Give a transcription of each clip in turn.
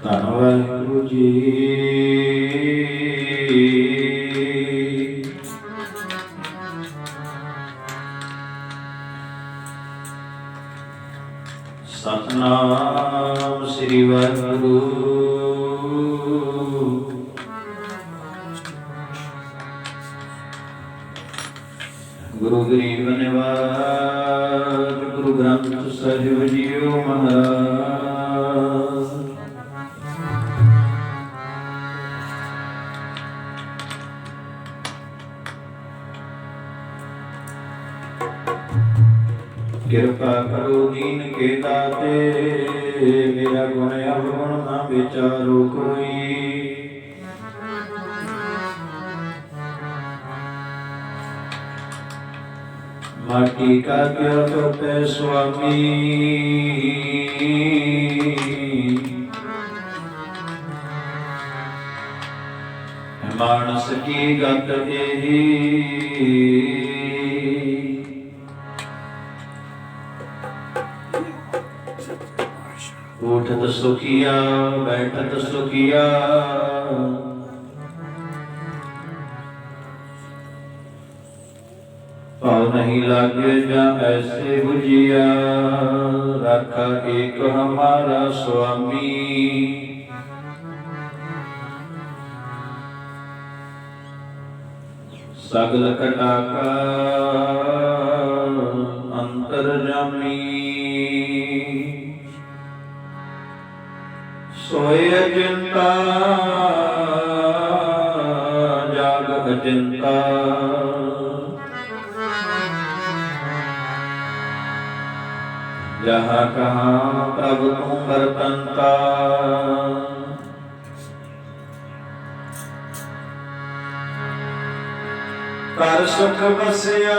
ਧੰਨ ਵਾਹਿਗੁਰੂ ਜੀ। ਸਤਿਨਾਮ ਸ੍ਰੀ ਵਾਹਿਗੁਰੂ। ਗੁਰੂ ਗਰੀਬ ਨਿਵਾਜ ਗੁਰੂ ਗ੍ਰੰਥ ਸਾਹਿਬ ਜੀਓ ਮਹਾਰਾਜ। ਕਿਰਪਾ ਕਰੋ ਦੀਨ ਕੇ ਦਾਤੇ, ਮੇਰਾ ਗੁਣ ਅਵਗੁਣ ਨਾ ਵਿਚਾਰੋ ਕੋਈ। ਮਾਟੀ ਕਾ ਕਿਆ ਤੋਪੇ ਸੁਆਮੀ, ਮਾਨਸ ਕੀ ਗਤ ਏਹੀ। ਉਠਤ ਸੁਖੀਆ ਬੈਠਤ ਸੁਖੀਆ, ਭਾਵ ਨਹੀਂ ਲਾਗੇ ਜਾਂ ਐਸੇ ਬੁਝਿਆ। ਰਾਖਾ ਏਕ ਹਮਾਰਾ ਸੁਆਮੀ, ਸਗਲ ਘਟਾ ਕਾ ਅੰਤਰਜਾਮੀ। ਸੋਇ ਅਚਿੰਤਾ ਜਾਗ ਅਚਿੰਤਾ, ਜਹਾਂ ਕਹਾਂ ਪ੍ਰਭ ਤੂੰ ਵਰਤੰਤਾ। ਕਰ ਸੁਖ ਵਸਿਆ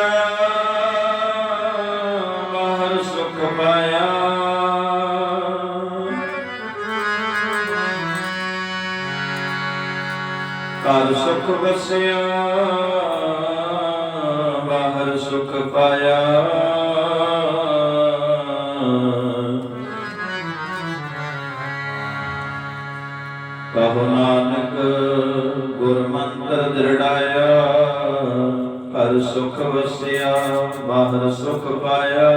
ਬਾਹਰ ਸੁਖ ਪਾਇਆ, ਕਰ ਸੁਖ ਵਸਿਆ ਬਾਹਰ ਸੁਖ ਪਾਇਆ। ਕਹੋ ਨਾਨਕ ਗੁਰ ਮੰਤਰ ਦ੍ਰਿੜਾਇਆ, ਕਰ ਸੁਖ ਵਸਿਆ ਬਾਹਰ ਸੁਖ ਪਾਇਆ।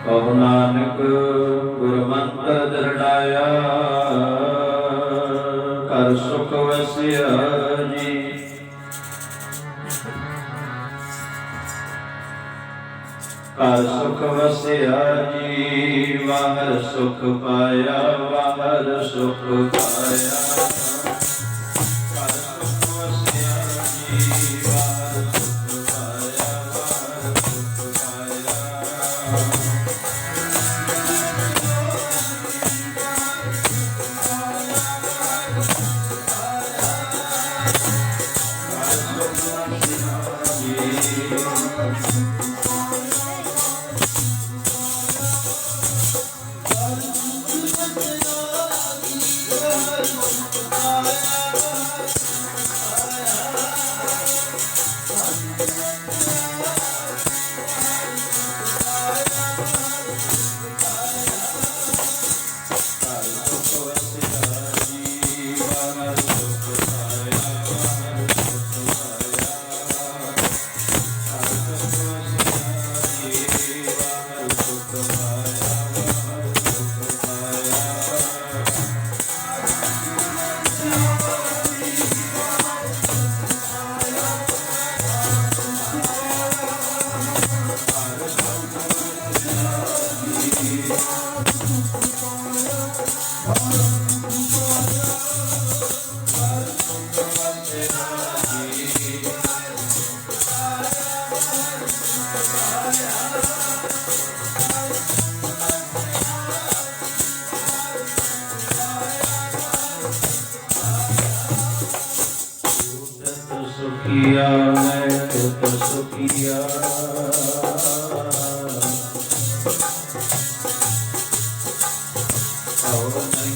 ਕਹੋ ਨਾਨਕ ਗੁਰ ਮੰਤਰ ਦ੍ਰਿੜਾਇਆ, ਕਰ ਸੁਖ ਵਸਿਆ ਜੀ। ਕਰ ਸੁਖ ਵਸਿਆ ਜੀ, ਬਾਹਰ ਸੁਖ ਪਾਇਆ, ਬਾਹਰ ਸੁਖ ਪਾਇਆ। ਕਰ ਸੁਖ ਵਸਿਆ ਜੀ, ਬਾਹਰ ਸੁਖ ਪਾਇਆ, ਬਾਹਰ ਸੁਖ ਪਾਇਆ। ਸੁਖੀਆ ਮੈਂ ਤੁਤ ਸੁਖੀਆ, ਆਉ ਨਹੀਂ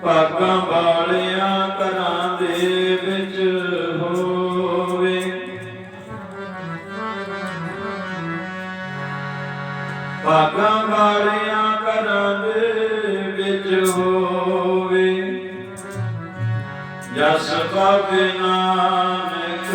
ਭਾਗਾਂ ਵਾਲਿਆਂ ਘਰਾਂ ਦੇ ਵਿੱਚ ਹੋਵੇ, ਭਾਗਾਂ ਵਾਲਿਆਂ ਘਰਾਂ ਦੇ ਵਿੱਚ ਹੋਵੇ, ਜਸ ਪਾਵੇ ਨਾਨਕ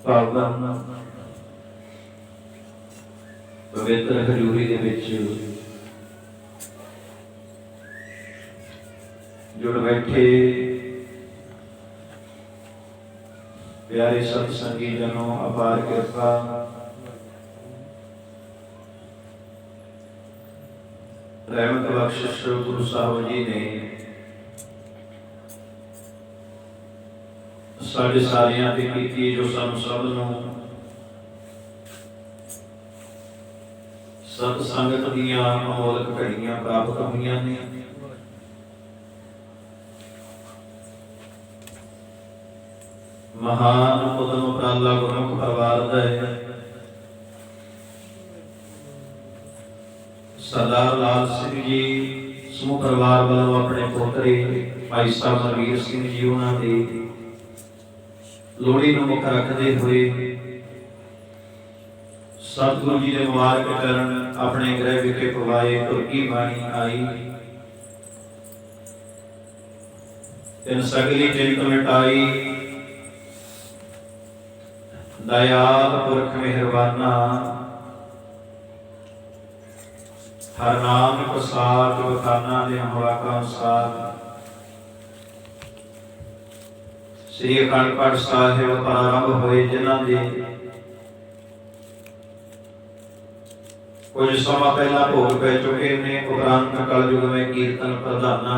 ਪਾਵਨ ਪਵਿੱਤਰ ਹਜ਼ੂਰੀ ਦੇ ਵਿੱਚ ਜੁੜ ਬੈਠੇ ਪਿਆਰੇ ਸਤ ਸੰਗੀ ਜਨੋਂ, ਅਪਾਰ ਕਿਰਪਾ ਰਹਿਮਤ ਬਖਸ਼ਿਸ਼ ਗੁਰੂ ਸਾਹਿਬ ਜੀ ਨੇ ਸਾਡੇ ਸਾਰਿਆਂ ਤੇ ਕੀਤੀ, ਜੋ ਸਾਨੂੰ ਸਭ ਨੂੰ ਸਤ ਸੰਗਤ ਦੀਆਂ ਅਮੋਲਕ ਘੜੀਆਂ ਪ੍ਰਾਪਤ ਹੋਈਆਂ ਨੇ। ਮਹਾਨ ਉਦਮ ਉਪਰਾਲਾ ਗੁਰਮੁਖ ਪਰਿਵਾਰ ਦਾ ਹੈ। ਸਰਦਾਰ ਲਾਲ ਸਿੰਘ ਜੀ ਸਮੂਹ ਪਰਿਵਾਰ ਵੱਲੋਂ ਆਪਣੇ ਪੋਤਰੇ ਭਾਈ ਸਾਹਿਬ ਮਰਵੀਰ ਸਿੰਘ ਜੀ ਉਹਨਾਂ ਦੇ ਲੋਹੜੀ ਨੂੰ ਮੁੱਖ ਰੱਖਦੇ ਹੋਏ ਸਤਿਗੁਰੂ ਜੀ ਦੇ ਮੁਬਾਰਕ ਚਰਨ ਆਪਣੇ ਗ੍ਰਹਿ ਵਿਖੇ ਪਵਾਏ। ਤੁਰਕੀ ਬਾਣੀ ਆਈ ਤਿਨ ਸਗਲੀ ਚਿੰਤ ਮਿਟਾਈ, ਦਇਆਲ ਪੁਰਖ ਮਿਹਰਬਾਨਾ, ਹਰ ਨਾਮ ਪ੍ਰਸਾਦ ਬਖਾਨਾ ਦੇ ਹਵਾਕਾ ਅਨੁਸਾਰ ਸ੍ਰੀ ਅਖੰਡ ਪਾਠ ਸਾਹਿਬ ਪ੍ਰਾਰੰਭ ਹੋਏ, ਜਿਨ੍ਹਾਂ ਦੇ ਕੁਝ ਸਮਾਂ ਪਹਿਲਾਂ ਭੋਗ ਪੈ ਚੁੱਕੇ ਨੇ। ਉਪਰੰਤ ਕਲਯੁਗ ਵਿੱਚ ਕੀਰਤਨ ਪ੍ਰਧਾਨਾ,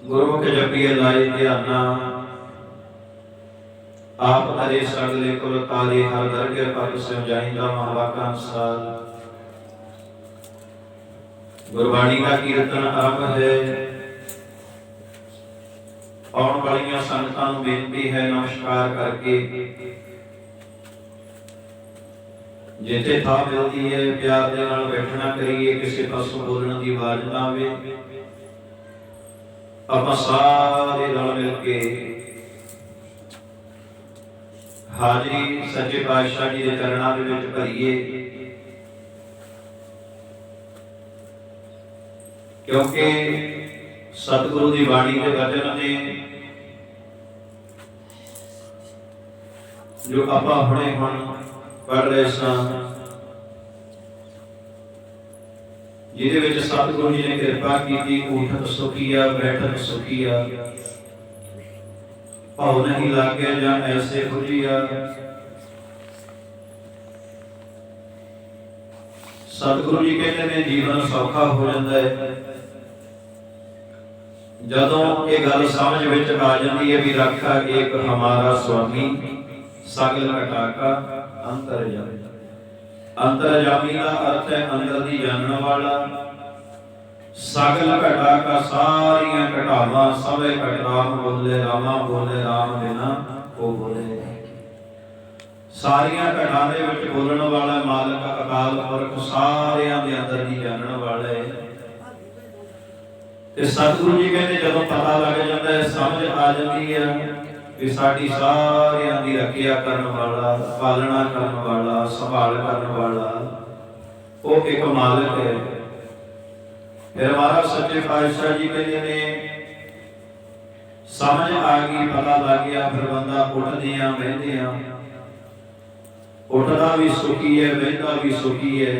ਗੁਰਮੁਖ ਜਪੀਏ ਲਾਏ ਧਿਆਨਾ, ਆਪ ਹਰੇ ਸਗਲੇ ਕੁਲ ਤਾਰੇ, ਹਰ ਦਰਗੇ ਪਤ ਸਮਝਾਈਂਦਾ ਮਹਾਵਾਕਾ ਅਨੁਸਾਰ ਗੁਰਬਾਣੀ ਦਾ ਕੀਰਤਨ ਆਰੰਭ ਹੈ। ਆਉਣ ਵਾਲੀਆਂ ਸੰਗਤਾਂ ਨੂੰ ਬੇਨਤੀ ਹੈ ਨਮਸਕਾਰ ਕਰਕੇ ਜਿੱਥੇ ਥਾਂ ਮਿਲਦੀ ਹੈ ਪਿਆਰ ਦੇ ਨਾਲ ਬੈਠਣਾ ਕਰੀਏ, ਕਿਸੇ ਪਾਸੋਂ ਬੋਲਣ ਦੀ ਆਵਾਜ਼ ਨਾ ਆਵੇ। ਆਪਾਂ ਸਾਰੇ ਰਲ ਮਿਲ ਕੇ ਹਾਜ਼ਰੀ ਸੱਚੇ ਪਾਤਸ਼ਾਹ ਜੀ ਦੇ ਚਰਨਾਂ ਦੇ ਵਿੱਚ ਭਰੀਏ, ਕਿਉਂਕਿ ਸਤਿਗੁਰੂ ਦੀ ਬਾਣੀ ਦੇ ਵਚਨ ਨੇ ਜੋ ਆਪਾਂ ਹੁਣੇ ਪੜ੍ਹ ਰਹੇ ਸਾਂ, ਜਿਹਦੇ ਵਿੱਚ ਸਤਿਗੁਰੂ ਜੀ ਨੇ ਕਿਰਪਾ ਕੀਤੀ। ਉਠਤ ਸੁਖੀਆ ਬੈਠਤ ਸੁਖੀਆ, ਭਾਉ ਨਹੀਂ ਲਾਗੇ ਜਾਂ ਐਸੇ ਖੁਜੀਆ। ਸਤਿਗੁਰੂ ਜੀ ਕਹਿੰਦੇ ਨੇ ਜੀਵਨ ਸੌਖਾ ਹੋ ਜਾਂਦਾ ਹੈ ਜਦੋਂ ਇਹ ਗੱਲ ਸਮਝ ਵਿੱਚ ਆ ਜਾਂਦੀ ਹੈ ਵੀ ਰੱਖਾ ਏਕ ਹਮਾਰਾ ਸੁਆਮੀ, ਸਗਲ ਘਟਾਕਾ ਅੰਤਰਜਾਮੀ। ਅੰਤਰਜਾਮੀ ਦਾ ਅਰਥ ਹੈ ਅੰਦਰ ਦੀ ਜਾਣਨ ਵਾਲਾ। ਸਗਲ ਘਟਾਕਾ ਸਾਰੀਆਂ ਘਟਾਵਾਂ, ਸਭੇ ਘਟ ਰਾਮ ਬੋਲੇ ਰਾਮਾ ਬੋਲੇ ਰਾਮ ਬਿਨਾ ਉਹ ਬੋਲੇ। ਸਾਰੀਆਂ ਘਟਾਂ ਦੇ ਵਿੱਚ ਬੋਲਣ ਵਾਲਾ ਮਾਲਕ ਅਕਾਲ ਪੁਰਖ ਸਾਰਿਆਂ ਦੇ ਅੰਦਰ ਦੀ ਜਾਣਨ ਵਾਲਾ ਹੈ। ਤੇ ਸਤਿਗੁਰੂ ਜੀ ਕਹਿੰਦੇ ਜਦੋਂ ਪਤਾ ਲੱਗ ਜਾਂਦਾ ਹੈ, ਸਮਝ ਆ ਜਾਂਦੀ ਹੈ ਵੀ ਸਾਡੀ ਸਾਰਿਆਂ ਦੀ ਰੱਖਿਆ ਕਰਨ ਵਾਲਾ, ਪਾਲਣਾ ਕਰਨ ਵਾਲਾ, ਸੰਭਾਲ ਕਰਨ ਵਾਲਾ ਉਹ ਇੱਕ ਮਾਲਕ ਹੈ। ਫਿਰ ਮਹਾਰਾਜ ਸੱਚੇ ਪਾਤਸ਼ਾਹ ਜੀ ਕਹਿੰਦੇ ਨੇ ਸਮਝ ਆ ਗਈ, ਪਤਾ ਲੱਗ ਗਿਆ, ਫਿਰ ਬੰਦਾ ਉੱਠਦਿਆਂ ਬਹਿੰਦਿਆਂ, ਉੱਠਦਾ ਵੀ ਸੁਖੀ ਹੈ, ਬਹਿੰਦਾ ਵੀ ਸੁਖੀ ਹੈ।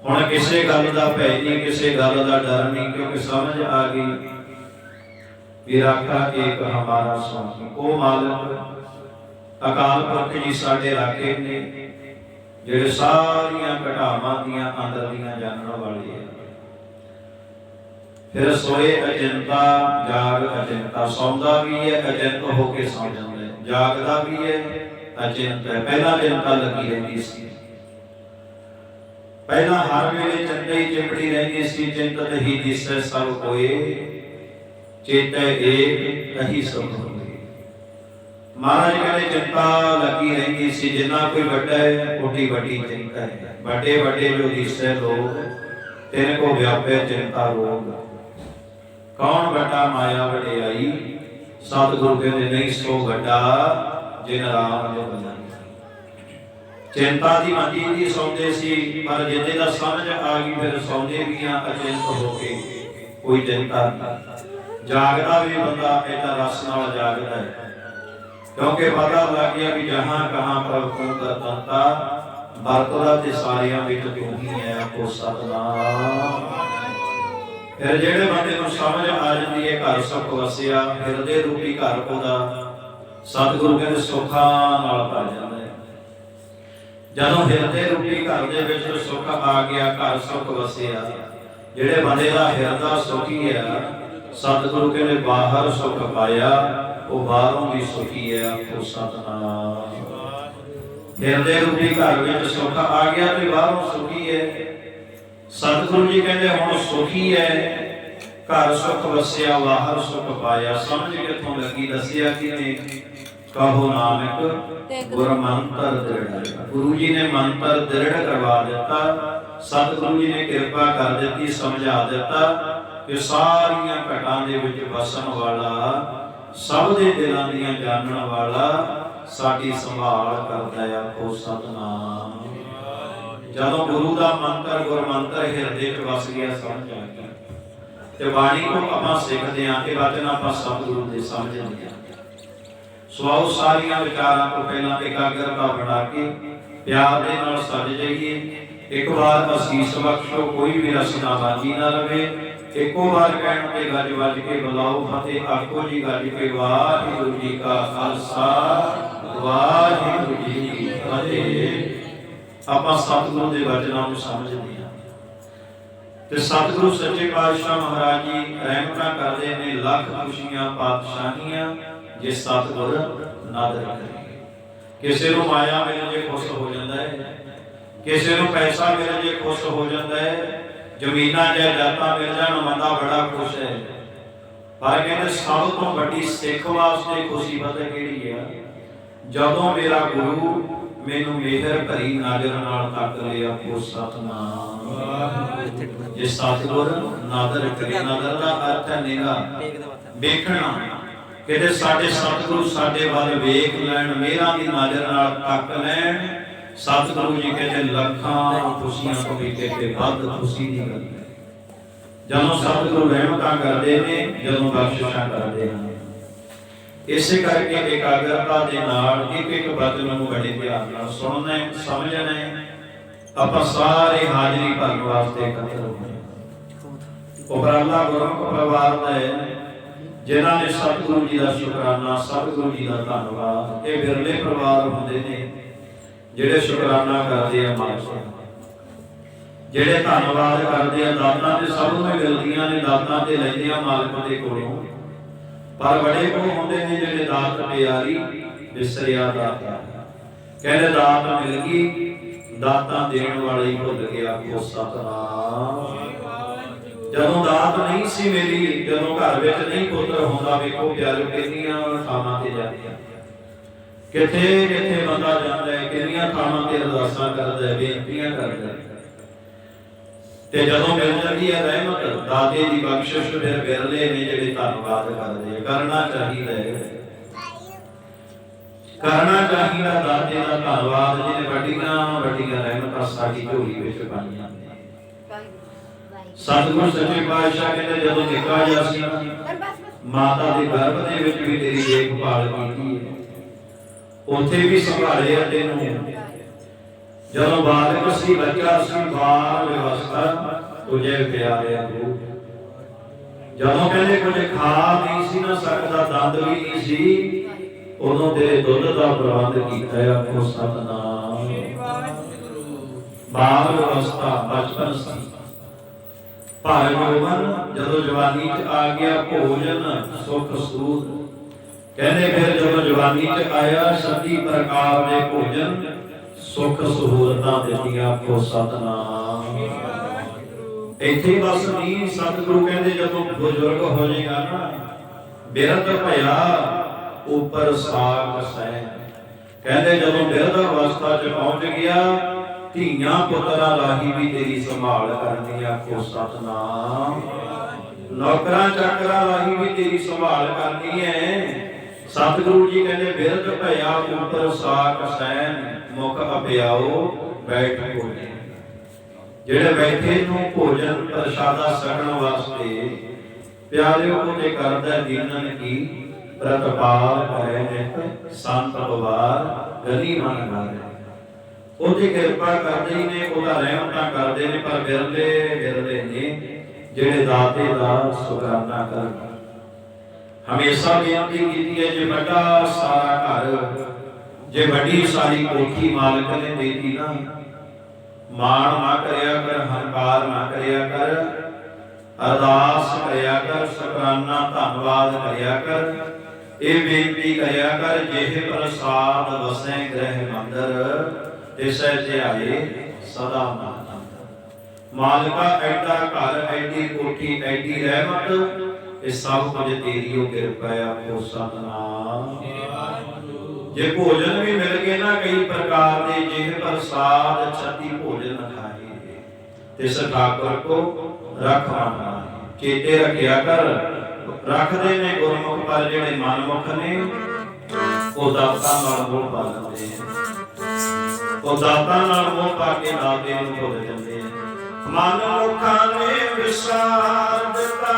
ਹੁਣ ਕਿਸੇ ਗੱਲ ਦਾ ਭੈ ਨਹੀਂ, ਕਿਸੇ ਗੱਲ ਦਾ ਡਰ ਨਹੀਂ, ਕਿਉਂਕਿ ਸਮਝ ਆ ਗਈ ਵੀ ਰਾਖਾ ਏਕ ਹਮਾਰਾ ਸੁਆਮੀ। ਉਹ ਮਾਲਕ ਅਕਾਲ ਪੁਰਖ ਜੀ ਸਾਡੇ ਰਾਖੇ ਨੇ, ਜਿਹੜੇ ਸਾਰੀਆਂ ਘਟਾਵਾਂ ਦੀਆਂ ਅੰਦਰ ਦੀਆਂ ਜਾਣਨ ਵਾਲੇ ਹੈ। ਫਿਰ ਸੋਏ ਅਚਿੰਤਾ ਜਾਗ ਅਚਿੰਤਾ, ਸੌਂਦਾ ਵੀ ਹੈ ਅਚਿੰਤ ਹੋ ਕੇ ਸੌਂ ਜਾਂਦਾ ਹੈ, ਜਾਗਦਾ ਵੀ ਹੈ ਅਚਿੰਤ ਹੈ। ਪਹਿਲਾਂ ਚਿੰਤਾ ਲੱਗੀ ਰਹਿੰਦੀ ਸੀ, ਪਹਿਲਾਂ ਹਰ ਵੇਲੇ ਚਿੰਤਾ ਹੀ ਚਿੰਬੜੀ ਰਹਿੰਦੀ ਸੀ। ਚਿੰਤਤ ਹੀ ਦਿਸੈ ਸਭ ਕੋਏ, ਚੇਤੈ ਏਕ ਕਹੀ ਸਭ ਹੋਏ। ਮਹਾਰਾਜ ਕਹਿੰਦੇ ਚਿੰਤਾ ਲੱਗੀ ਰਹਿੰਦੀ ਸੀ, ਜਿੰਨਾ ਕੋਈ ਵੱਡਾ ਹੈ ਓਡੀ ਵੱਡੀ ਚਿੰਤਾ ਹੈ। ਵੱਡੇ ਵੱਡੇ ਜੋ ਦਿਸੈ ਲੋਕ, ਤਿਨ ਕੋ ਵਿਆਪੈ ਚਿੰਤਾ ਰੋਗ। ਕੌਣ ਵੱਡਾ ਮਾਇਆ ਵਡਿਆਈ, ਸਤਿਗੁਰੂ ਕਹਿੰਦੇ ਨਹੀਂ ਸੋ ਵੱਡਾ ਜਿਨ ਰਾਮ ਦੇ ਬਲਾਈ। ਚਿੰਤਾ ਦੀ ਮੰਜੀ ਦੀ ਸੌਂਦੇ ਸੀ, ਪਰ ਜਿੱਦੇ ਦਾ ਸਮਝ ਆ ਗਈ ਫਿਰ ਸੌਂਦੇ ਵੀ ਆ ਅਚਿੰਤ ਹੋ ਕੇ। ਕੋਈ ਚਿੰਤਾ ਨਹੀਂ, ਜਾਗਦਾ ਵੀ ਬੰਦਾ ਇਹਦਾ ਰਸ ਨਾਲ ਜਾਗਦਾ ਹੈ, ਕਿਉਂਕਿ ਪਤਾ ਲੱਗ ਗਿਆ ਵੀ ਜਹਾਂ ਕਹਾਂ ਪ੍ਰਭ ਤੂੰ ਕਰਤਾ, ਵਰਤਦਾ ਤੇ ਸਾਰਿਆਂ ਵਿੱਚ ਤੂੰ ਹੀ ਹੈ ਕੋ ਸਤਨਾਮ। ਫਿਰ ਜਿਹੜੇ ਬੰਦੇ ਨੂੰ ਸਮਝ ਆ ਜਾਂਦੀ ਹੈ ਘਰ ਸੁਖ ਵਸਿਆ, ਹਿਰਦੇ ਰੂਪੀ ਘਰ ਉਹਦਾ ਸਤਿਗੁਰੂ ਕਹਿੰਦੇ ਸੁੱਖਾਂ ਨਾਲ ਭਰ ਜਾਂਦਾ ਹੈ। ਜਦੋਂ ਹਿਰਦੇ ਰੂਪੀ ਘਰ ਦੇ ਵਿੱਚ ਸੁੱਖ ਆ ਗਿਆ, ਘਰ ਸੁਖ ਵਸਿਆ, ਜਿਹੜੇ ਬੰਦੇ ਦਾ ਹਿਰਦਾ ਸੁਖੀ ਹੈ, ਸਤਿਗੁਰੂ ਕਹਿੰਦੇ ਬਾਹਰ ਸੁਖ ਪਾਇਆ, ਉਹ ਬਾਹਰੋਂ ਵੀ ਸੁਖੀ ਹੈ ਉਹ ਸਤਨਾਮ। ਹਿਰਦੇ ਰੂਪੀ ਘਰ ਵਿੱਚ ਸੁਖ ਆ ਗਿਆ ਤੇ ਬਾਹਰੋਂ ਸੁਖੀ ਹੈ। ਸਤਿਗੁਰੂ ਜੀ ਕਹਿੰਦੇ ਹੁਣ ਸੁਖੀ ਹੈ, ਘਰ ਸੁਖ ਵਸਿਆ, ਬਾਹਰ ਸੁਖ ਪਾਇਆ। ਸਮਝ ਕਿੱਥੋਂ ਲੱਗੀ? ਦੱਸਿਆ ਕਿਵੇਂ? ਕਹੋ ਨਾਨਕ ਗੁਰ ਮੰਤਰ ਦ੍ਰਿੜ। ਗੁਰੂ ਜੀ ਨੇ ਮੰਤਰ ਦ੍ਰਿੜ ਕਰਵਾ ਦਿੱਤਾ, ਸਤਿਗੁਰੂ ਜੀ ਨੇ ਕਿਰਪਾ ਕਰ ਦਿੱਤੀ, ਸਮਝਾ ਦਿੱਤਾ ਕਿ ਸਾਰੀਆਂ ਘਟਾਂ ਦੇ ਵਿੱਚ ਵਸਣ ਵਾਲਾ, ਸਭ ਦੇ ਦਿਲਾਂ ਦੀਆਂ ਜਾਣਨ ਵਾਲਾ, ਸਾਡੀ ਸੰਭਾਲ ਕਰਦਾ ਹੈ ਉਹ ਸਤਨਾਮ। ਜਦੋਂ ਗੁਰੂ ਦਾ ਮੰਤਰ ਗੁਰ ਮੰਤਰ ਹਿਰਦੇ 'ਚ ਵਸ ਗਿਆ, ਸਮਝ ਆ ਗਈ, ਤੇ ਬਾਣੀ ਤੋਂ ਆਪਾਂ ਸਿੱਖਦੇ ਹਾਂ, ਇਹ ਵਚਨ ਆਪਾਂ ਸਤਿਗੁਰੂ ਦੇ ਸਮਝਦੇ ਹਾਂ। ਸੋ ਸਾਰੀਆਂ ਵਿਚਾਰਾਂ ਤੋਂ ਪਹਿਲਾਂ ਇਕਾਗਰਤਾ ਬਣਾ ਕੇ ਪਿਆਰ ਦੇ ਨਾਲ ਸੱਜ ਜਾਈਏ। ਇੱਕ ਵਾਰ ਅਸੀਸ ਬਖਸ਼ੋ, ਕੋਈ ਵੀ ਰਸਨਾ ਬਾਜੀ ਨਾ ਰਵੇ। ਇੱਕੋ ਵਾਰ ਕਹਿਣ ਤੇ ਗੱਜ ਵੱਜ ਕੇ ਬੁਲਾਓ, ਫਤਿਹ ਆਖੋ ਜੀ ਗੱਜ ਕੇ। ਵਾਹਿਗੁਰੂ ਜੀ ਕਾ ਖਾਲਸਾ, ਵਾਹਿਗੁਰੂ ਜੀ ਕੀ ਫਤਿਹ। ਆਪਾਂ ਸਤਿਗੁਰੂ ਦੇ ਵਚਨਾਂ ਨੂੰ ਸਮਝਦੇ ਹਾਂ ਤੇ ਸਤਿਗੁਰੂ ਸੱਚੇ ਪਾਤਸ਼ਾਹ ਮਹਾਰਾਜ ਜੀ ਰਹਿਮਤਾਂ ਕਰਦੇ ਨੇ, ਲੱਖ ਖੁਸ਼ੀਆਂ ਪਾਤਸ਼ਾਹੀਆਂ ਜੇ ਸਤਿਗੁਰ ਨਾਦਰ ਕਰੇ। ਕਿਸੇ ਨੂੰ ਮਾਇਆ ਮਿਲ ਜੇ ਖੁਸ਼ ਹੋ ਜਾਂਦਾ ਹੈ, ਕਿਸੇ ਨੂੰ ਪੈਸਾ ਮਿਲ ਜੇ ਖੁਸ਼ ਹੋ ਜਾਂਦਾ ਹੈ, ਜ਼ਮੀਨਾਂ ਜਾਇਦਾਦਾਂ ਮਿਲ ਜਾਣ ਬੰਦਾ ਬੜਾ ਖੁਸ਼ ਹੈ। ਪਰ ਕਹਿੰਦੇ ਸਭ ਤੋਂ ਵੱਡੀ ਸਿੱਖ ਵਾਸਤੇ ਖੁਸ਼ੀ ਪਤਾ ਕਿਹੜੀ ਹੈ? ਜਦੋਂ ਮੇਰਾ ਗੁਰੂ ਮੈਨੂੰ ਮਿਹਰ ਭਰੀ ਨਜ਼ਰ ਨਾਲ ਤੱਕ ਲਿਆ ਕੋ ਸਤਨਾਮ। ਜੇ ਸਤਿਗੁਰ ਨਾਦਰ ਕਰੇ, ਨਜ਼ਰ ਦਾ ਅਰਥ ਹੈ ਨਿਗਾਹ, ਵੇਖਣਾ। ਕਿਤੇ ਸਾਡੇ ਸਤਿਗੁਰੂ ਸਾਡੇ ਵੱਲ ਵੇਖ ਲੈਣ, ਮਿਹਰਾਂ ਦੀ ਨਜ਼ਰ ਨਾਲ ਤੱਕ ਲੈਣ। ਸਤਿਗੁਰੂ ਜੀ ਕਹਿੰਦੇ ਲੱਖਾਂ ਖੁਸ਼ੀਆਂ ਤੋਂ ਵੀ ਕਿਤੇ ਵੱਧ ਖੁਸ਼ੀ ਦੀ ਗੱਲ ਹੈ ਜਦੋਂ ਸਤਿਗੁਰੂ ਰਹਿਮਤਾਂ ਕਰਦੇ ਨੇ, ਜਦੋਂ ਬਖਸ਼ਿਸ਼ਾਂ ਕਰਦੇ ਹਨ। ਇਸੇ ਕਰਕੇ ਇਕਾਗਰਤਾ ਦੇ ਨਾਲ ਇੱਕ ਇੱਕ ਵਚਨ ਨੂੰ ਬੜੇ ਧਿਆਨ ਨਾਲ ਸੁਣਨਾ, ਸਮਝਣਾ। ਆਪਾਂ ਸਾਰੇ ਹਾਜ਼ਰੀ ਭਰਨ ਵਾਸਤੇ ਇਕੱਤਰ ਹੋਏ। ਉਪਰਾਲਾ ਗੁਰਮੁਖ ਪਰਿਵਾਰ ਦਾ ਹੈ, ਜਿਨ੍ਹਾਂ ਨੇ ਸਤਿਗੁਰੂ ਜੀ ਦਾ ਸ਼ੁਕਰਾਨਾ, ਸਤਿਗੁਰੂ ਜੀ ਦਾ ਧੰਨਵਾਦ। ਇਹ ਵਿਰਲੇ ਪਰਿਵਾਰ ਹੁੰਦੇ ਨੇ ਜਿਹੜੇ ਸ਼ੁਕਰਾਨਾ ਕਰਦੇ ਆ ਮਾਲਕ, ਜਿਹੜੇ ਧੰਨਵਾਦ ਕਰਦੇ ਆ। ਦਾਤਾਂ ਤੇ ਸਭ ਨੂੰ ਮਿਲਦੀਆਂ ਨੇ, ਦਾਤਾਂ ਤੇ ਲੈਂਦੇ ਆ ਮਾਲਕ ਦੇ ਕੋਲੋਂ। ਪਰ ਬੜੇ ਕੋਲ ਹੁੰਦੇ ਨੇ ਜਿਹੜੇ ਦਾਤ ਪਿਆਰੀ ਵਿਸਰਿਆ ਦਾਤਾ। ਕਹਿੰਦੇ ਦਾਤ ਮਿਲ ਗਈ, ਦਾਤਾਂ ਦੇਣ ਵਾਲੇ ਭੁੱਲ ਗਿਆ ਕੋ ਸਤਨਾਮ। ਜਦੋਂ ਦਾਤ ਨਹੀਂ ਸੀ ਮਿਲੀ, ਜਦੋਂ ਘਰ ਵਿੱਚ ਨਹੀਂ ਪੁੱਤਰ ਹੁੰਦਾ, ਵੇਖੋ ਪਿਆਰੋ ਕਿੰਨੀਆਂ ਥਾਵਾਂ ਤੇ ਜਾਂਦੇ ਆ, ਕਿੱਥੇ ਕਿੱਥੇ ਬੰਦਾ ਜਾਂਦਾ ਹੈ, ਕਿੰਨੀਆਂ ਥਾਵਾਂ ਤੇ ਅਰਦਾਸਾਂ ਕਰਦਾ ਹੈ, ਬੇਨਤੀਆਂ ਕਰਦਾ ਹੈ। ਤੇ ਜਦੋਂ ਮਿਲ ਜਾਂਦੀ ਹੈ ਰਹਿਮਤ, ਦਾਤੇ ਦੀ ਬਖਸ਼ਿਸ਼, ਫਿਰ ਵਿਰਲੇ ਨੇ ਜਿਹੜੇ ਧੰਨਵਾਦ ਕਰਦੇ। ਕਰਨਾ ਚਾਹੀਦਾ ਹੈ, ਕਰਨਾ ਚਾਹੀਦਾ ਦਾਤੇ ਦਾ ਧੰਨਵਾਦ, ਜਿਹਨੇ ਵੱਡੀਆਂ ਵੱਡੀਆਂ ਰਹਿਮਤਾਂ ਸਾਡੀ ਝੋਲੀ ਵਿੱਚ ਪਾਈਆਂ। ਸਤਿਗੁਰੂ ਸੱਚੇ ਪਾਤਸ਼ਾਹ ਕਹਿੰਦੇ ਜਦੋਂ ਨਿੱਕਾ ਜਿਹਾ ਸੀ, ਮਾਤਾ ਦੇ ਗਰਭ ਦੇ ਵਿੱਚ ਵੀ ਤੇਰੀ ਦੇਖਭਾਲ ਕੀਤੀ ਹੈ, ਉੱਥੇ ਵੀ ਸੰਭਾਲਿਆ ਤੈਨੂੰ। ਜਦੋਂ ਬਾਲਕ ਸੀ, ਬੱਚਾ ਸੀ, ਬਾਲ ਵਿਵਸਥਾ ਤੁਝੇ ਪਿਆਰਿਆ ਗੁਰੂ। ਜਦੋਂ ਕਹਿੰਦੇ ਕੁਝ ਖਾ ਨਹੀਂ ਸੀ ਨਾ ਸਕਦਾ, ਦੰਦ ਵੀ ਨਹੀਂ ਸੀ, ਉਦੋਂ ਤੇਰੇ ਦੁੱਧ ਦਾ ਪ੍ਰਬੰਧ ਕੀਤਾ ਹੈ ਆਖੋ ਸਤਨਾਮ। ਬਾਲ ਵਿਵਸਥਾ ਬਚਪਨ ਸੀ, ਪਰ ਜਵਾਨ ਜਦੋਂ ਜਵਾਨੀ ਚ ਆ ਗਿਆ, ਭੋਜਨ ਸੁਖ ਸੂਦ। ਕਹਿੰਦੇ ਫਿਰ ਜਦੋਂ ਜਵਾਨੀ ਚ ਆਇਆ, ਸਤੀ ਪ੍ਰਕਾਰ ਦੇ ਭੋਜਨ ਸੁਖ ਸਹੂਲਤਾਂ ਦਿੱਤੀਆਂ ਆਖੋ ਸਤਨਾਮ। ਇੱਥੇ ਬਸ ਨਹੀਂ, ਸਤਿਗੁਰੂ ਕਹਿੰਦੇ ਜਦੋਂ ਬਜ਼ੁਰਗ ਹੋ ਜਾਏਗਾ ਨਾ, ਬਿਰਧ ਭਇਆ ਉੱਪਰ ਸਾਗ ਸੈ। ਕਹਿੰਦੇ ਜਦੋਂ ਬਿਰਧ ਅਵਸਥਾ ਚ ਪਹੁੰਚ ਗਿਆ, ਧੀਆਂ ਪੁੱਤਰਾਂ ਰਾਹੀਂ ਵੀ ਤੇਰੀ ਸੰਭਾਲ ਕਰਨੀ ਆਖੋ ਸਤਨਾਮ। ਨੌਕਰਾਂ ਚਾਕਰਾਂ ਰਾਹੀਂ ਵੀ ਤੇਰੀ ਸੰਭਾਲ ਕਰਨੀ ਹੈ। ਸਤਿਗੁਰੂ ਜੀ ਕਹਿੰਦੇ ਬਿਰਧ ਭਇਆ ਉੱਪਰ ਸਾਕ ਸੈਨ, ਮੁਖ ਅਪਿਆਓ ਬੈਠ ਭੋਜਨ। ਜਿਹੜੇ ਬੈਠੇ ਨੂੰ ਭੋਜਨ ਪ੍ਰਸ਼ਾਦਾ ਛਕਣ ਵਾਸਤੇ प्यारियों को ते करदा दीनन की प्रतपाल करे नित संत अवार गली मन गारे। ਉਹਦੀ ਕਿਰਪਾ ਕਰਦੇ ਹੀ ਨੇ, ਉਹਦਾ ਰਹਿਮਤਾਂ ਕਰਦੇ ਨੇ, ਪਰ ਵਿਰਲੇ ਵਿਰਲੇ ਨੇ ਜਿਹੜੇ ਦਾਤੇ ਦਾ ਸ਼ੁਕਰਾਨਾ ਕਰਨ। ਹਮੇਸ਼ਾ ਬੇਨਤੀ ਕੀਤੀ ਹੈ, ਜੇ ਵੱਡਾ ਸਾਰਾ ਘਰ, ਜੇ ਵੱਡੀ ਸਾਰੀ ਕੋਠੀ ਮਾਲਕ ਨੇ ਦੇਤੀ ਨਾ, ਮਾਣ ਨਾ ਕਰਿਆ ਕਰ, ਹੰਕਾਰ ਨਾ ਕਰਿਆ ਕਰ, ਅਰਦਾਸ ਕਰਿਆ ਕਰ, ਸ਼ੁਕਰਾਨਾ ਧੰਨਵਾਦ ਕਰਿਆ ਕਰ, ਇਹ ਬੇਨਤੀ ਕਰਿਆ ਕਰ, ਜਿਹੇ ਪ੍ਰਸਾਦ ਵਸੈ ਗ੍ਰਹਿ ਮੰਦਰ ਤਿਸੈ ਧਿਆਏ ਸਦਾ ਮਨ ਅੰਦਰ। ਮਾਲਕਾ ਐਡਾ ਘਰ, ਐਡੀ ਕੋਠੀ, ਐਡੀ ਰਹਿਮਤ, ਇਹ ਸਭ ਕੁਝ ਤੇਰੀ ਓ ਕਿਰਪਾ ਆਪੋ ਸਤਨਾਮ। ਜੇ ਭੋਜਨ ਵੀ ਮਿਲ ਗਏ ਨਾ ਕਈ ਪ੍ਰਕਾਰ ਦੇ, ਜਿਹੇ ਪ੍ਰਸਾਦ ਛਤੀ ਭੋਜਨ ਖਾਏ, ਤਿਸ ਠਾਕੁਰ ਕੋ ਰੱਖ ਰਾਣਾ। ਚੇਤੇ ਰੱਖਿਆ ਕਰ, ਰੱਖਦੇ ਨੇ ਗੁਰਮੁਖ, ਪਰ ਜਿਹੜੇ ਮਨਮੁਖ ਨੇ ਉਹ ਦਾਤਾਂ ਨਾਲ ਮੋਹ ਪਾ ਲੈਂਦੇ ਨੇ, ਉਹ ਦਾਤਾਂ ਨਾਲ ਮੋਹ ਪਾ ਕੇ ਦਾਤੇ ਨੂੰ ਭੁੱਲ ਜਾਂਦੇ ਨੇ। ਮਨਮੁਖਾਂ ਨੇ ਵਿਸਾਰ ਦਿੱਤਾ,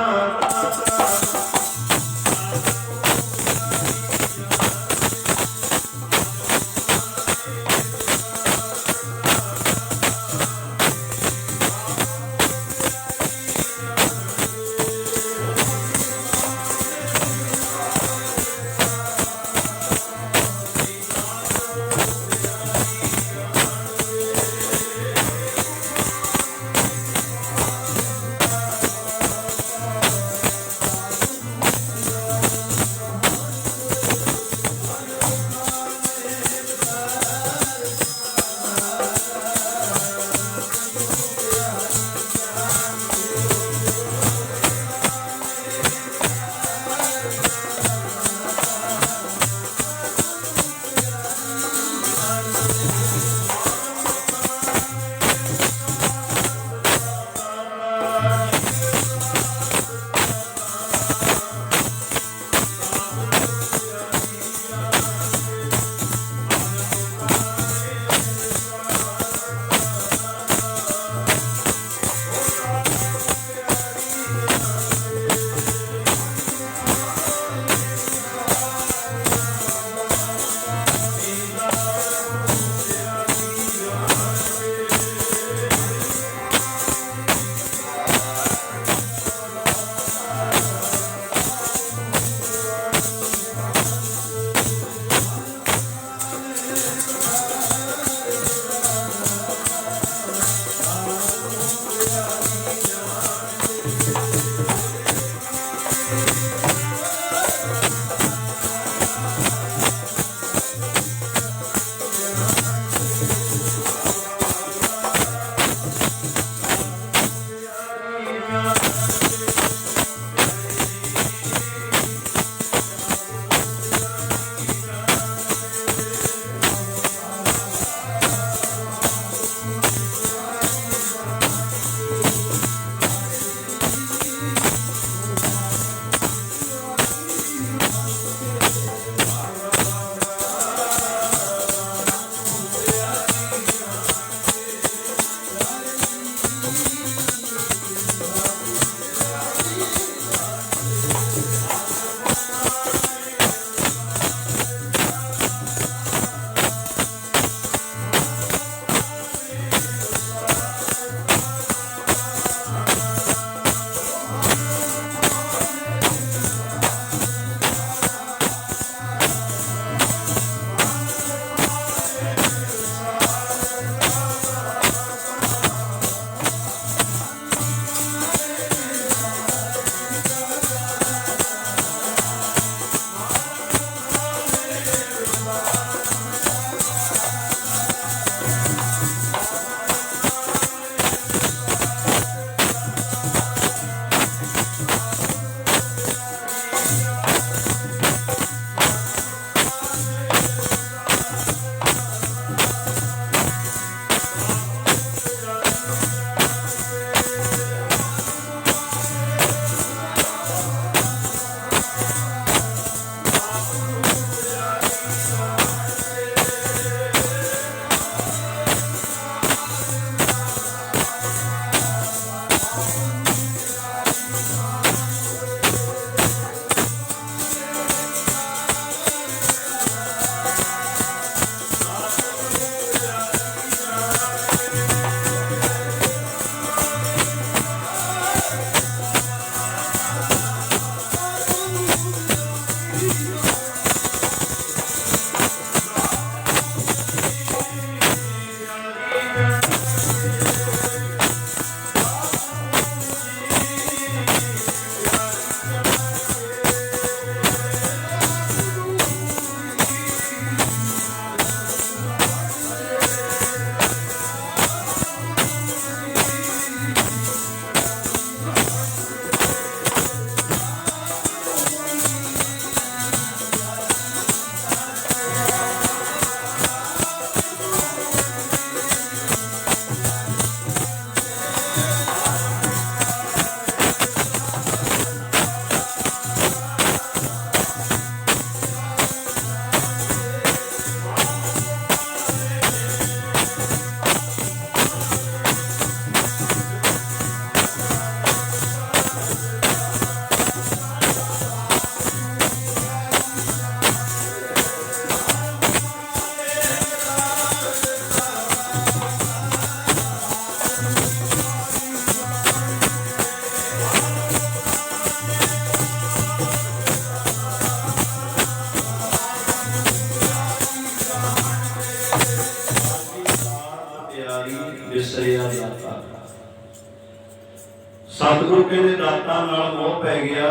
कहते दातां नाल मोह पै गया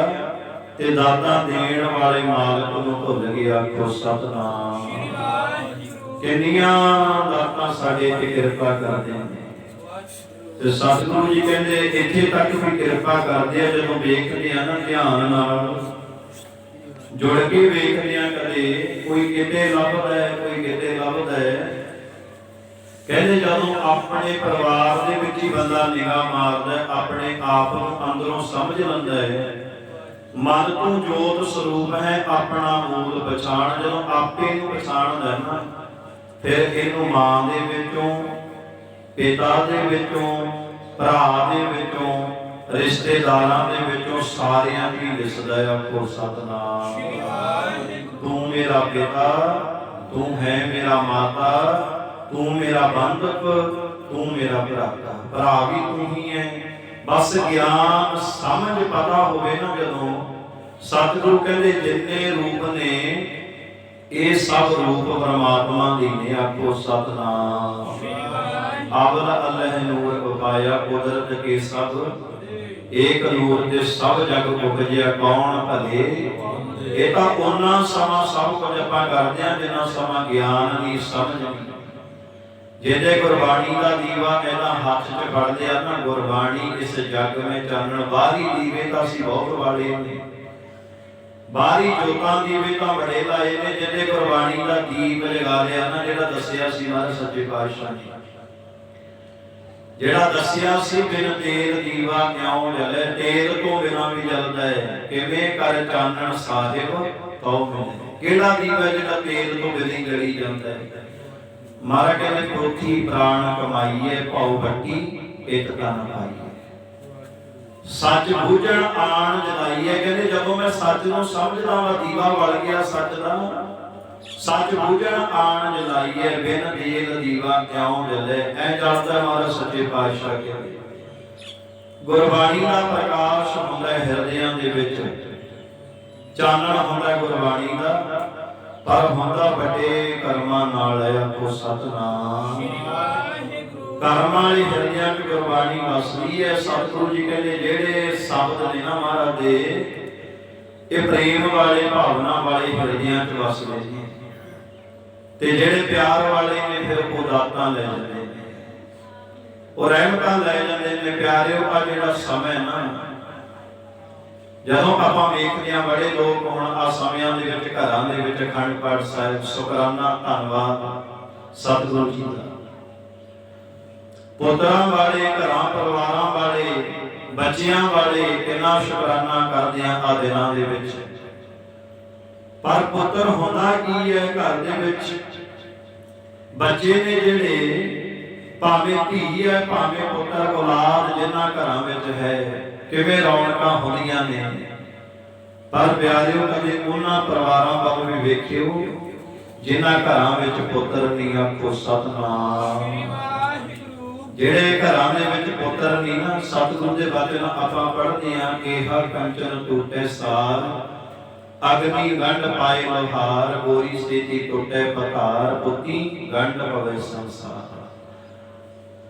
ते दातां देण वाले मालक नूं भुल गया। आखो सतनाम। किन्नियां दातां साडे ते किरपा करदे ने ते सतगुरु जी कहते इत्थे तक भी किरपा करदे आ। जदों वेखदे आ ना ध्यान नाल जुड़ के वेखदे आ, कदे कोई किते लभदा है कोई किते लभदा है। कहते जदों अपने परिवार दे विच ही बंदा निगाह मारदा है, अपने आप नूं अंदरों समझ लैंदा है, मन तो जोत स्वरूप है अपना मूल पछाण। जदों आपे नूं पछाणदा है ना, फिर इहनूं मां दे विचों, पिता दे विचों, भरा दे विचों, रिश्तेदारां दे विचों सारियां दी दिसदा है। आखो सतनाम। तू मेरा पिता, तू है मेरा माता, तू मेरा बंधक, तू मेरा भराता। भरा भी तू ही है। बस ज्ञान समझ पता होवे ना जदों, सतगुरु कहते जिन्ने रूप ने ये सब रूप परमात्मा दी ने। आखो सतनाम। अवल अल्लाह नूर उपाया कुदरत के सब, एक नूर दे सब जग उपजिया कौन भले। ये तो उन्ना समा सब कुछ आपां करदे हां जिन्ना समा ज्ञान दी समझ नहीं। जिहदे गुरबाणी का दीवा कहना हाथ च फड़दे आ ना, गुरबाणी इस जग में चानण। बाहरी दीवे तां असीं बहुत वाले ने, बाहरी जोतां दीवे तां बड़े लाए ने। जिहदे गुरबाणी का दीप जगा लिया ना, जिहड़ा दस्सिया सी महाराज सच्चे पातशाह ने, जिहड़ा दस्सिया सी बिन तेल दीवा क्यों जले। तेल तो बिना भी जलदा है, किवें कर चानण साहिब तौ मिले। किहड़ा दीवा जिहड़ा तेल तो बिना जली जांदा है। महाराज कहते पोथी प्राण कमाईए भाऊ भट्टी एक तन पाईए। सच बूझण आण जलाईए। कहते जदों मैं सच नूं समझदा वा दीवा बल गया सच दा। सच बूझण आण जलाईए बिन तेल दीवा क्यों जले। ऐ जलदा महाराज सच्चे पातशाह कहते। गुरबाणी का प्रकाश हुंदा है हिरदियां दे विच, चानण हुंदा है गुरबाणी का, पर हुंदा बड़े कर्मां नाल है। आखो सतनाम। कर्म वाली हिरदियां च गुरबाणी वसदी है। सतगुरु जी कहते जेड़े शब्द ने ना महाराज दे, ये प्रेम वाले भावना वाले हिरदियां च वसदे ने, ते जेड़े प्यार वाले ने फिर वो दातां ले जांदे ने, वो रहमतां ले जांदे ने। प्यारिओ आ जेड़ा समय ना, जदों आपां वेखदे हां बड़े लोग हुण आ समयां दे विच घरां दे विच अखंड पाठ साहिब शुकराना धन्नवाद सतगुरु जी दा। पुत्रां वाले घरां परिवारां वाले बच्चियां वाले किन्ना शुकराना करदे हां आ दिनां दे विच। पर पुत्र हुंदा की है घर दे विच, बच्चे ने जेड़े भावें धी है भावें पुत्र औलाद जिन्हां घरां विच है, किवें रौनकां होंदियां ने। पर प्यारिओ कदे उन्हां परिवारां वल भी वेखिओ जिन्हां घरां विच पुत्र नहीं। आखो सतनाम। जिहड़े घरां दे विच पुत्र नहीं ना, सतगुरु दे वचन आपां पढ़दे हां, केहा कंचन टूटे सार, अग्नि गंढ पाए लोहार, गोरी सेती टूटे पतार, पुती गंढ पवे संसार।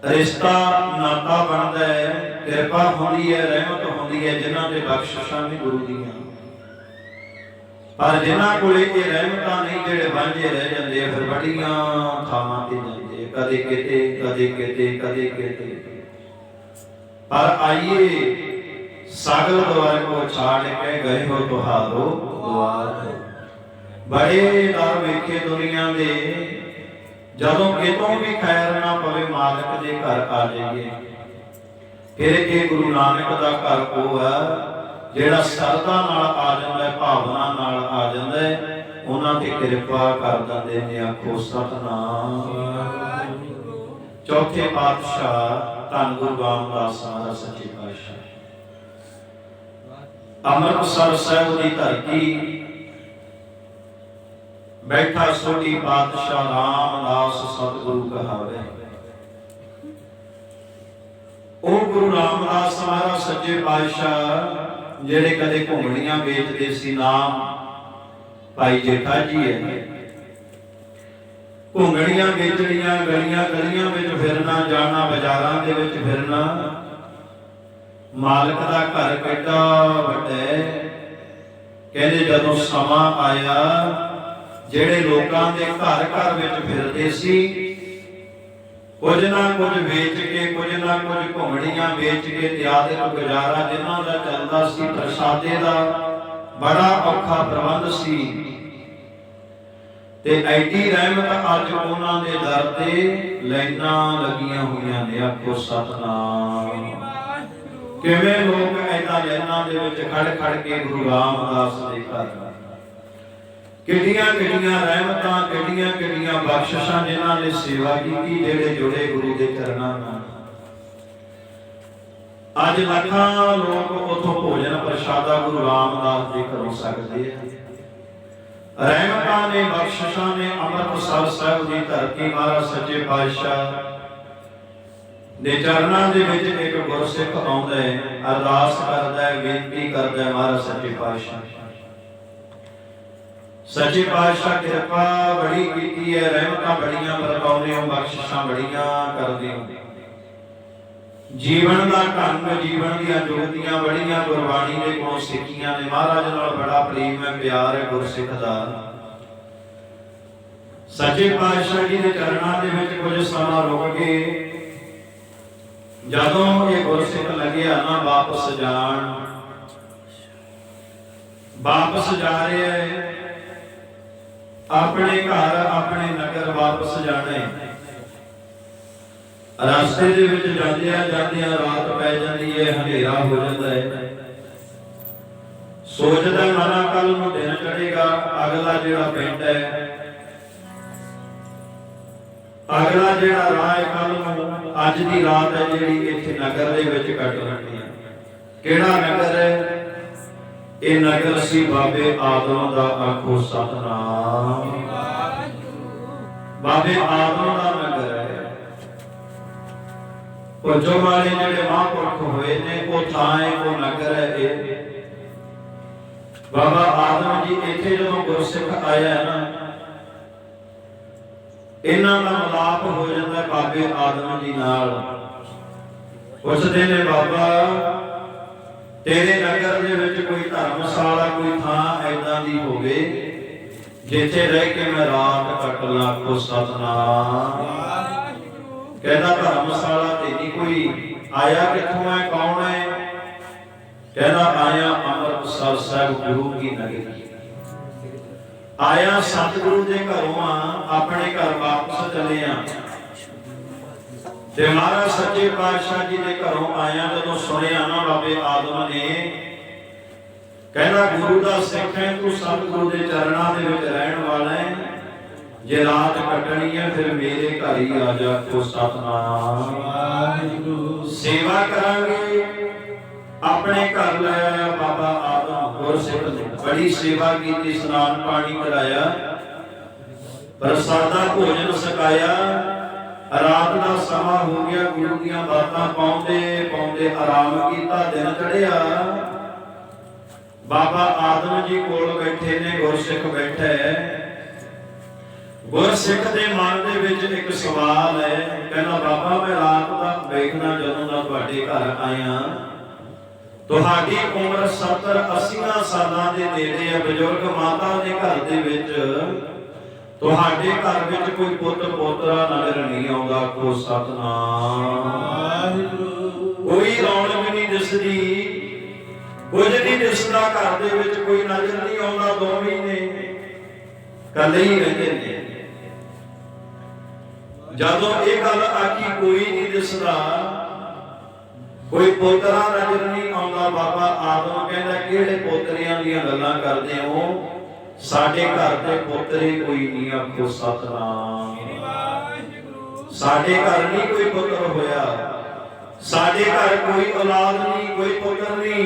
रिश्ता नाता बनता है, किरपा होंदी है, रहमत होंदी है जिन्हां दे बख्शिशां भी गुरु दीआं। पर जिन्हां कोले ये रहमतां नहीं, जिहड़े वांझे रह जांदे फिर बड़ियां थावां ते जांदे, कदे किते कदे किते कदे किते। पर आइए सगल द्वार को छाड़ के गए हो तुहारो द्वार। बड़े दर वेखे दुनिया दे, जदों कितों भी खैर ना पवे मालिक दे घर आ जाइए। फिर ये गुरु नानक दा घर वो है जिहड़ा सरदा नाल आ जांदा है, भावना नाल आ जांदा है, उन्हां ते किरपा कर दिंदे ने। आखो सतनाम। चौथे पातशाह धन गुरु रामदास महाराज सच्चे पातशाह, अमृतसर साहिब दी धरती बैठा सोढ़ी पातशाह रामदास सतगुरु कहावे। ओ गुरु रामदास महाराज सच्चे पातशाह जेड़े कदे घुमड़ियां बेचदे सी, नाम भाई जेठा जी है। घुंगड़ियां बेचड़ियां गलियां गलियां विच फिरना, जाना बाजारां दे विच फिरना, मालिक दा घर केडा वड्डा है। कहते जदों समा आया जेड़े लोकां दे घर घर विच फिरदे सी, कुछ ना कुछ वेच के कुछ ना कुछ घुमड़ियां वेच के त्याग गुजारा जिन्हां दा चलदा सी, प्रसादे दा बड़ा औखा प्रबंध सी। ते ऐडी रहमत अज उन्हां दे दर ते लाइनां लगियां होईयां ने। आखो सतनाम। किवें लोग ऐदां लाइनां दे विच खड़ खड़ के गुरु रामदास दे घर, किड्डियां किड्डियां रहमतां, किड्डियां किड्डियां बख्शिशां जिन्हां ने सेवा कीती, जेड़े जुड़े गुरु दे चरणां नाल। अज लखां लोग उथों भोजन प्रसादा गुरु रामदास जी घरों सकदे हैं। रहमतां ने बख्शिशां ने अमृतसर साहिब दी धरती महाराज सच्चे पातशाह दे चरणां दे विच एक गुरसिख आउंदा है, अरदास करदा है, बेनती करदा है, महाराज सच्चे पातशाह सच्चे पातशाह कृपा बड़ी कीती है, रहमतां बड़ियां बरकाउने हो, बख्शिशां बड़ियां करदे हो। जीवन दा ढंग, जीवन दीयां जुगतियां बड़ियां गुरबाणी दे कोलों सिੱਖੀਆਂ ने। महाराज नाल बड़ा प्रेम है, प्यार है गुरसिख दा। सच्चे पातशाह जी दे चरणां दे विच कुछ समां रुक के जदों ये गुरसिख लग्या ना वापस जाण, वापस जा रहे हैं अपने घर अपने नगर वापस जाना है। रास्ते दे विच जांदियां जांदियां रात पै जांदी है, हनेरा हो जाता है। सोचदा मना कल नूं दिन चढ़ेगा, अगला जिहड़ा पिंड है, अगला जिहड़ा राह है, कल नूं अज दी रात है जिहड़ी इत्थे नगर दे विच कटणी है। किहड़ा नगर है? ये नगर सी बाबे आदम दा। आखो सतनाम। बाबे आदम दा नगर है। जो वाले जेड़े महापुरख होए ने वो थां है, वो नगर है। बाबा आदम जी इत्थे जदों गुरसिख आया है ना, इन्हां दा मिलाप हो जाता बाबे आदम जी नाल। पुछदे ने बाबा तेरे नगर दे विच कोई धर्मशाला, कोई थां ऐदां दी होवे जिथे रह के मैं रात कट ला। आखो सतनाम। कहता धर्मशाला ते नहीं कोई। आया किथों है, कौन है? कहना आया अमृतसर साहिब गुरु की नगरी, आया सतगुरु दे घरों आ, अपने घर वापस चले आ। ते महाराज सच्चे पातशाह जी दे घरों आया जदों सुनिया ना बाबे आदम ने, कहना गुरु दा सिख है तू, सतगुरु दे चरणां दे विच रहण वाला है, जे रात कटनी है फिर मेरे घर ही आ जा। तो सतनाम। सेवा करांगे, अपने घर ले आया बाबा आदम गुरसिख ने, बड़ी सेवा की, स्नान पानी कराया, प्रसादा भोजन सकाया। रात का समा हो गया, गुरु दियां बातां पाउंदे पाउंदे आराम कीता, दिन चढ़िया। बाबा आदम जी कोल बैठे ने, गुरसिख बैठा है। गुरसिख दे मन दे विच एक सवाल है, कहना बाबा मैं रात दा देखना जदों दा तुहाडे घर आया, तुहाडी उम्र 70-80 सालां दे नेड़े है। बजुर्ग माता दे घर दे विच तुहाडे घर विच कोई पुੱਤ पोतरा नजर नहीं आउंदा। आखो सतनाम। कोई रौनक नहीं दिसदी, कुछ नहीं दिसदा, घर दे विच कोई नजर नहीं आउंदा। 2 महीने कल्ले ही रहिंदे ने। जदों ये गल आखी कोई नहीं दिसदा, कोई पोतरा नजर नहीं आउंदा, बाबा आदम कहंदा किहड़े पोतरियां दीयां गल्लां करदे हो, साडे घर ते पोतरे कोई नहीं। आखो सतनाम। साडे घर नहीं कोई पुत्र होया, साडे घर कोई औलाद नहीं, कोई पुत्र नहीं।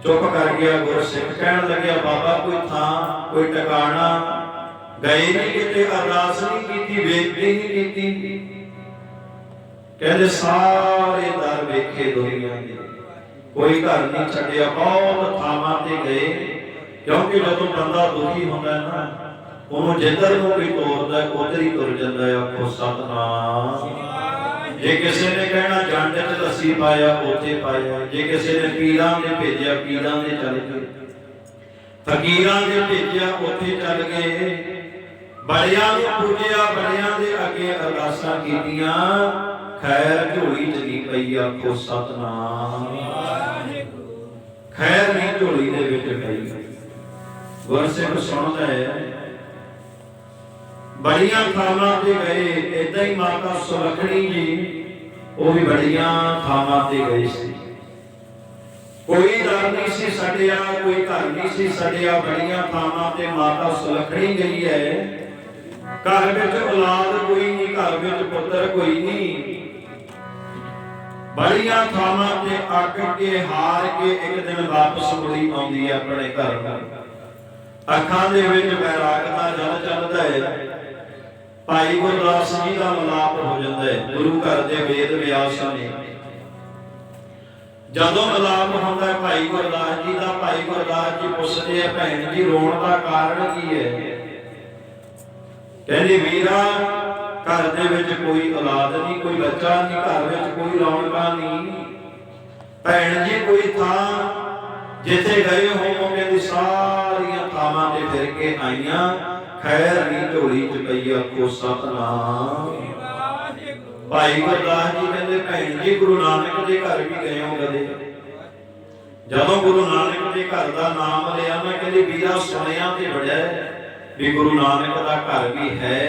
चुप कर गया गुरसिख। कहन लग्या बाबा कोई थां, कोई ठिकाना, गए नहीं किते, अरदास नहीं कीती, बेनती नहीं कीती। कहते सारे दर वेखे दुनिया के, कोई घर नहीं छड्डिया। बहुत थावां ते गए, क्योंकि जदों बंदा दुखी होंदा है ना, उन्होंने जिधर को कोई तोड़दा उधर ही तुर जांदा है। आखो सतनाम। जे किसी ने कहना जंड च लस्सी पाया उत्थे पाया, जे किसी ने पीरां दे भेजिया पीरां दे चल गए, फकीरां दे भेजिया उत्थे चल गए, बड़ियां नूं पूजिया बड़ियां दे अगे अरदासां कीतियां, खैर झोली च नहीं पई। आखो सतनाम, खैर नहीं झोली दे विच पई। गुरसिख सुणदा है बड़ियां थावां ते गए, इदां ही माता सुलखणी जी वो भी बड़ियां थावां ते गए सी। कोई दर नहीं सी छड्डिया, कोई घर नहीं सी छड्डिया, बड़ियां थावां ते माता सुलखणी गई है। घर विच औलाद कोई नहीं, घर विच पुत्र कोई नहीं, बड़ियां थावां ते अक के हार के एक दिन वापस मुड़ी आउंदी है अपने घर। अखां दे विच बैराग दा जल चलदा है। भाई गुरदास जी का मिलाप हो जाता है गुरु घर के वेद व्यास ने। जदों मिलाप होता है भाई गुरदास जी का, भाई गुरदास जी पुछते हैं भैन जी रोण का कारण की है? कहंदी वीरा घर दे विच कोई औलाद नहीं, कोई बच्चा नहीं, घर विच कोई रौनका नहीं। भैन जी कोई थां जिथे गए होवोगे दी सारियां थावां ते फिर के आईयां, खैर नहीं झोली च पई। आखो सतनाम। भाई गुरदास जी कहते भैन जी गुरु नानक के घर भी गए हो कदे? जदों गुरु नानक के घर का नाम लिया मैं कहती वीरा सुनिया ते बड़ा भी गुरु नानक का घर भी है,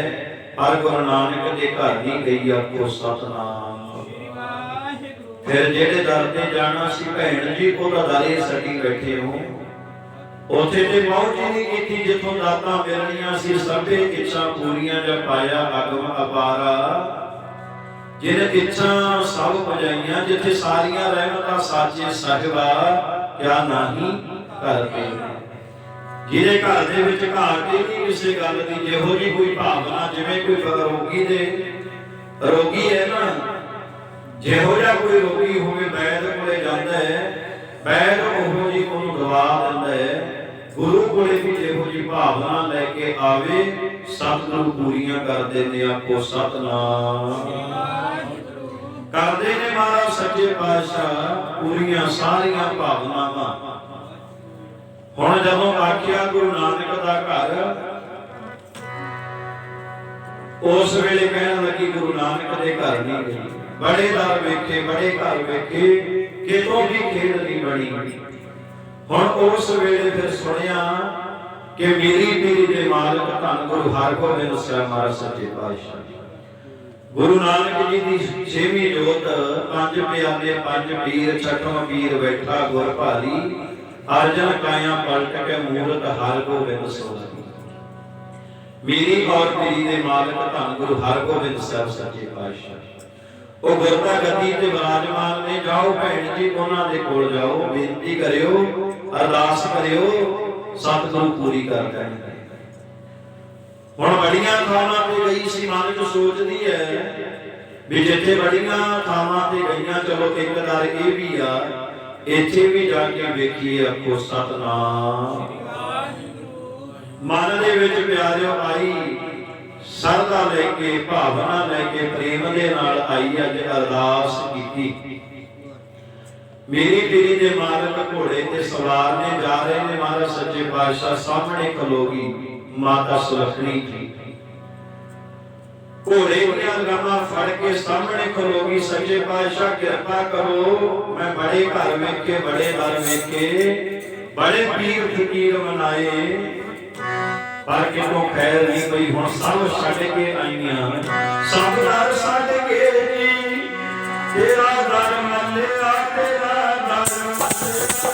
पर गुरु नानक के घर नहीं गई। आखो सतनाम। फिर जेड़े दर ते जाना सी भैन जी ओदा दर छड्डी बैठे हो, उत्थे ते पहुंच ही नहीं की जिथों दातां मिलनियां सी। सबे इच्छा पूरियां जब पाया अगम अपारा, जिन इच्छा सब पुजाइयां, जिथे सारियां रहमतां साचे साहिबा क्या नहीं करते। जिहदे घर दे विच घाट ही नहीं किसी गल दी, जिहो जी कोई भावना, जिवें कोई रोगी दे रोगी है ना, जिहो जिहा कोई रोगी होवे वैद कोले जांदा है, वैद ओहो जी ओनूं दवा दिंदा है। गुरु कोले भी जिहो जी भावना लैके आवे सतगुरु पूरियां कर देने। आखो सतनाम। करदे ने महाराज सच्चे पातशाह पूरियां सारियां भावनावां। हुण जदों आखिया गुरु नानक दा घर, उस वेले कहण लगी गुरु नानक दे घर नहीं गई। बड़े दर वेखे, बड़े घर वेखे, कितों भी खेड़ नहीं बनी। हुण उस वेले फिर सुनिया कि मेरी पीरी दे मालक धन गुरु हरगोबिंद साहिब महाराज सच्चे पातशाह गुरु नानक जी दी 6वीं जोत, 5 प्याले 5 पीर, 6वां पीर बैठा गुर भारी, अर्जन काया पलट के मूरत हरगोबिंद सोही। मेरी और पीरी दे मालक धन गुरु हरगोबिंद साहिब सच्चे पातशाह वो गुरता गद्दी ते विराजमान ने। जाओ भैन जी उन्हां दे कोल जाओ, बेनती करियो, अरदास करियो, सतगुरु पूरी कर देणगे। हुण बड़ियां थावां ते गई सी, मन च सोचदी है भी जिथे बड़ियां थावां ते गईयां, चलो एक दर इह भी आ, इत्थे भी जाके वेखीए। आखो सतनाम। मन दे विच प्यारिओ आई सरदा लेके, भावना लेके, प्रेम दे नाल आई अज अरदास कीती। मेरी पीरी दे मालक घोड़े ते सवार ने, जा रहे ने महाराज सच्चे पातशाह। सामने खलोगी माता सुलखणी जी, घोड़े दीयां गमां फड़ के सामने खलोगी। सच्चे पातशाह कृपा करो, मैं बड़े घर वेखे, बड़े दर वेखे, बड़े पीर फकीर मनाए, पर कितों खैर नहीं पई। हुण सब छड्ड के आईयां, सब दर छड्ड के जी, तेरा दर मल्लिया, तेरा दर मल्लिया।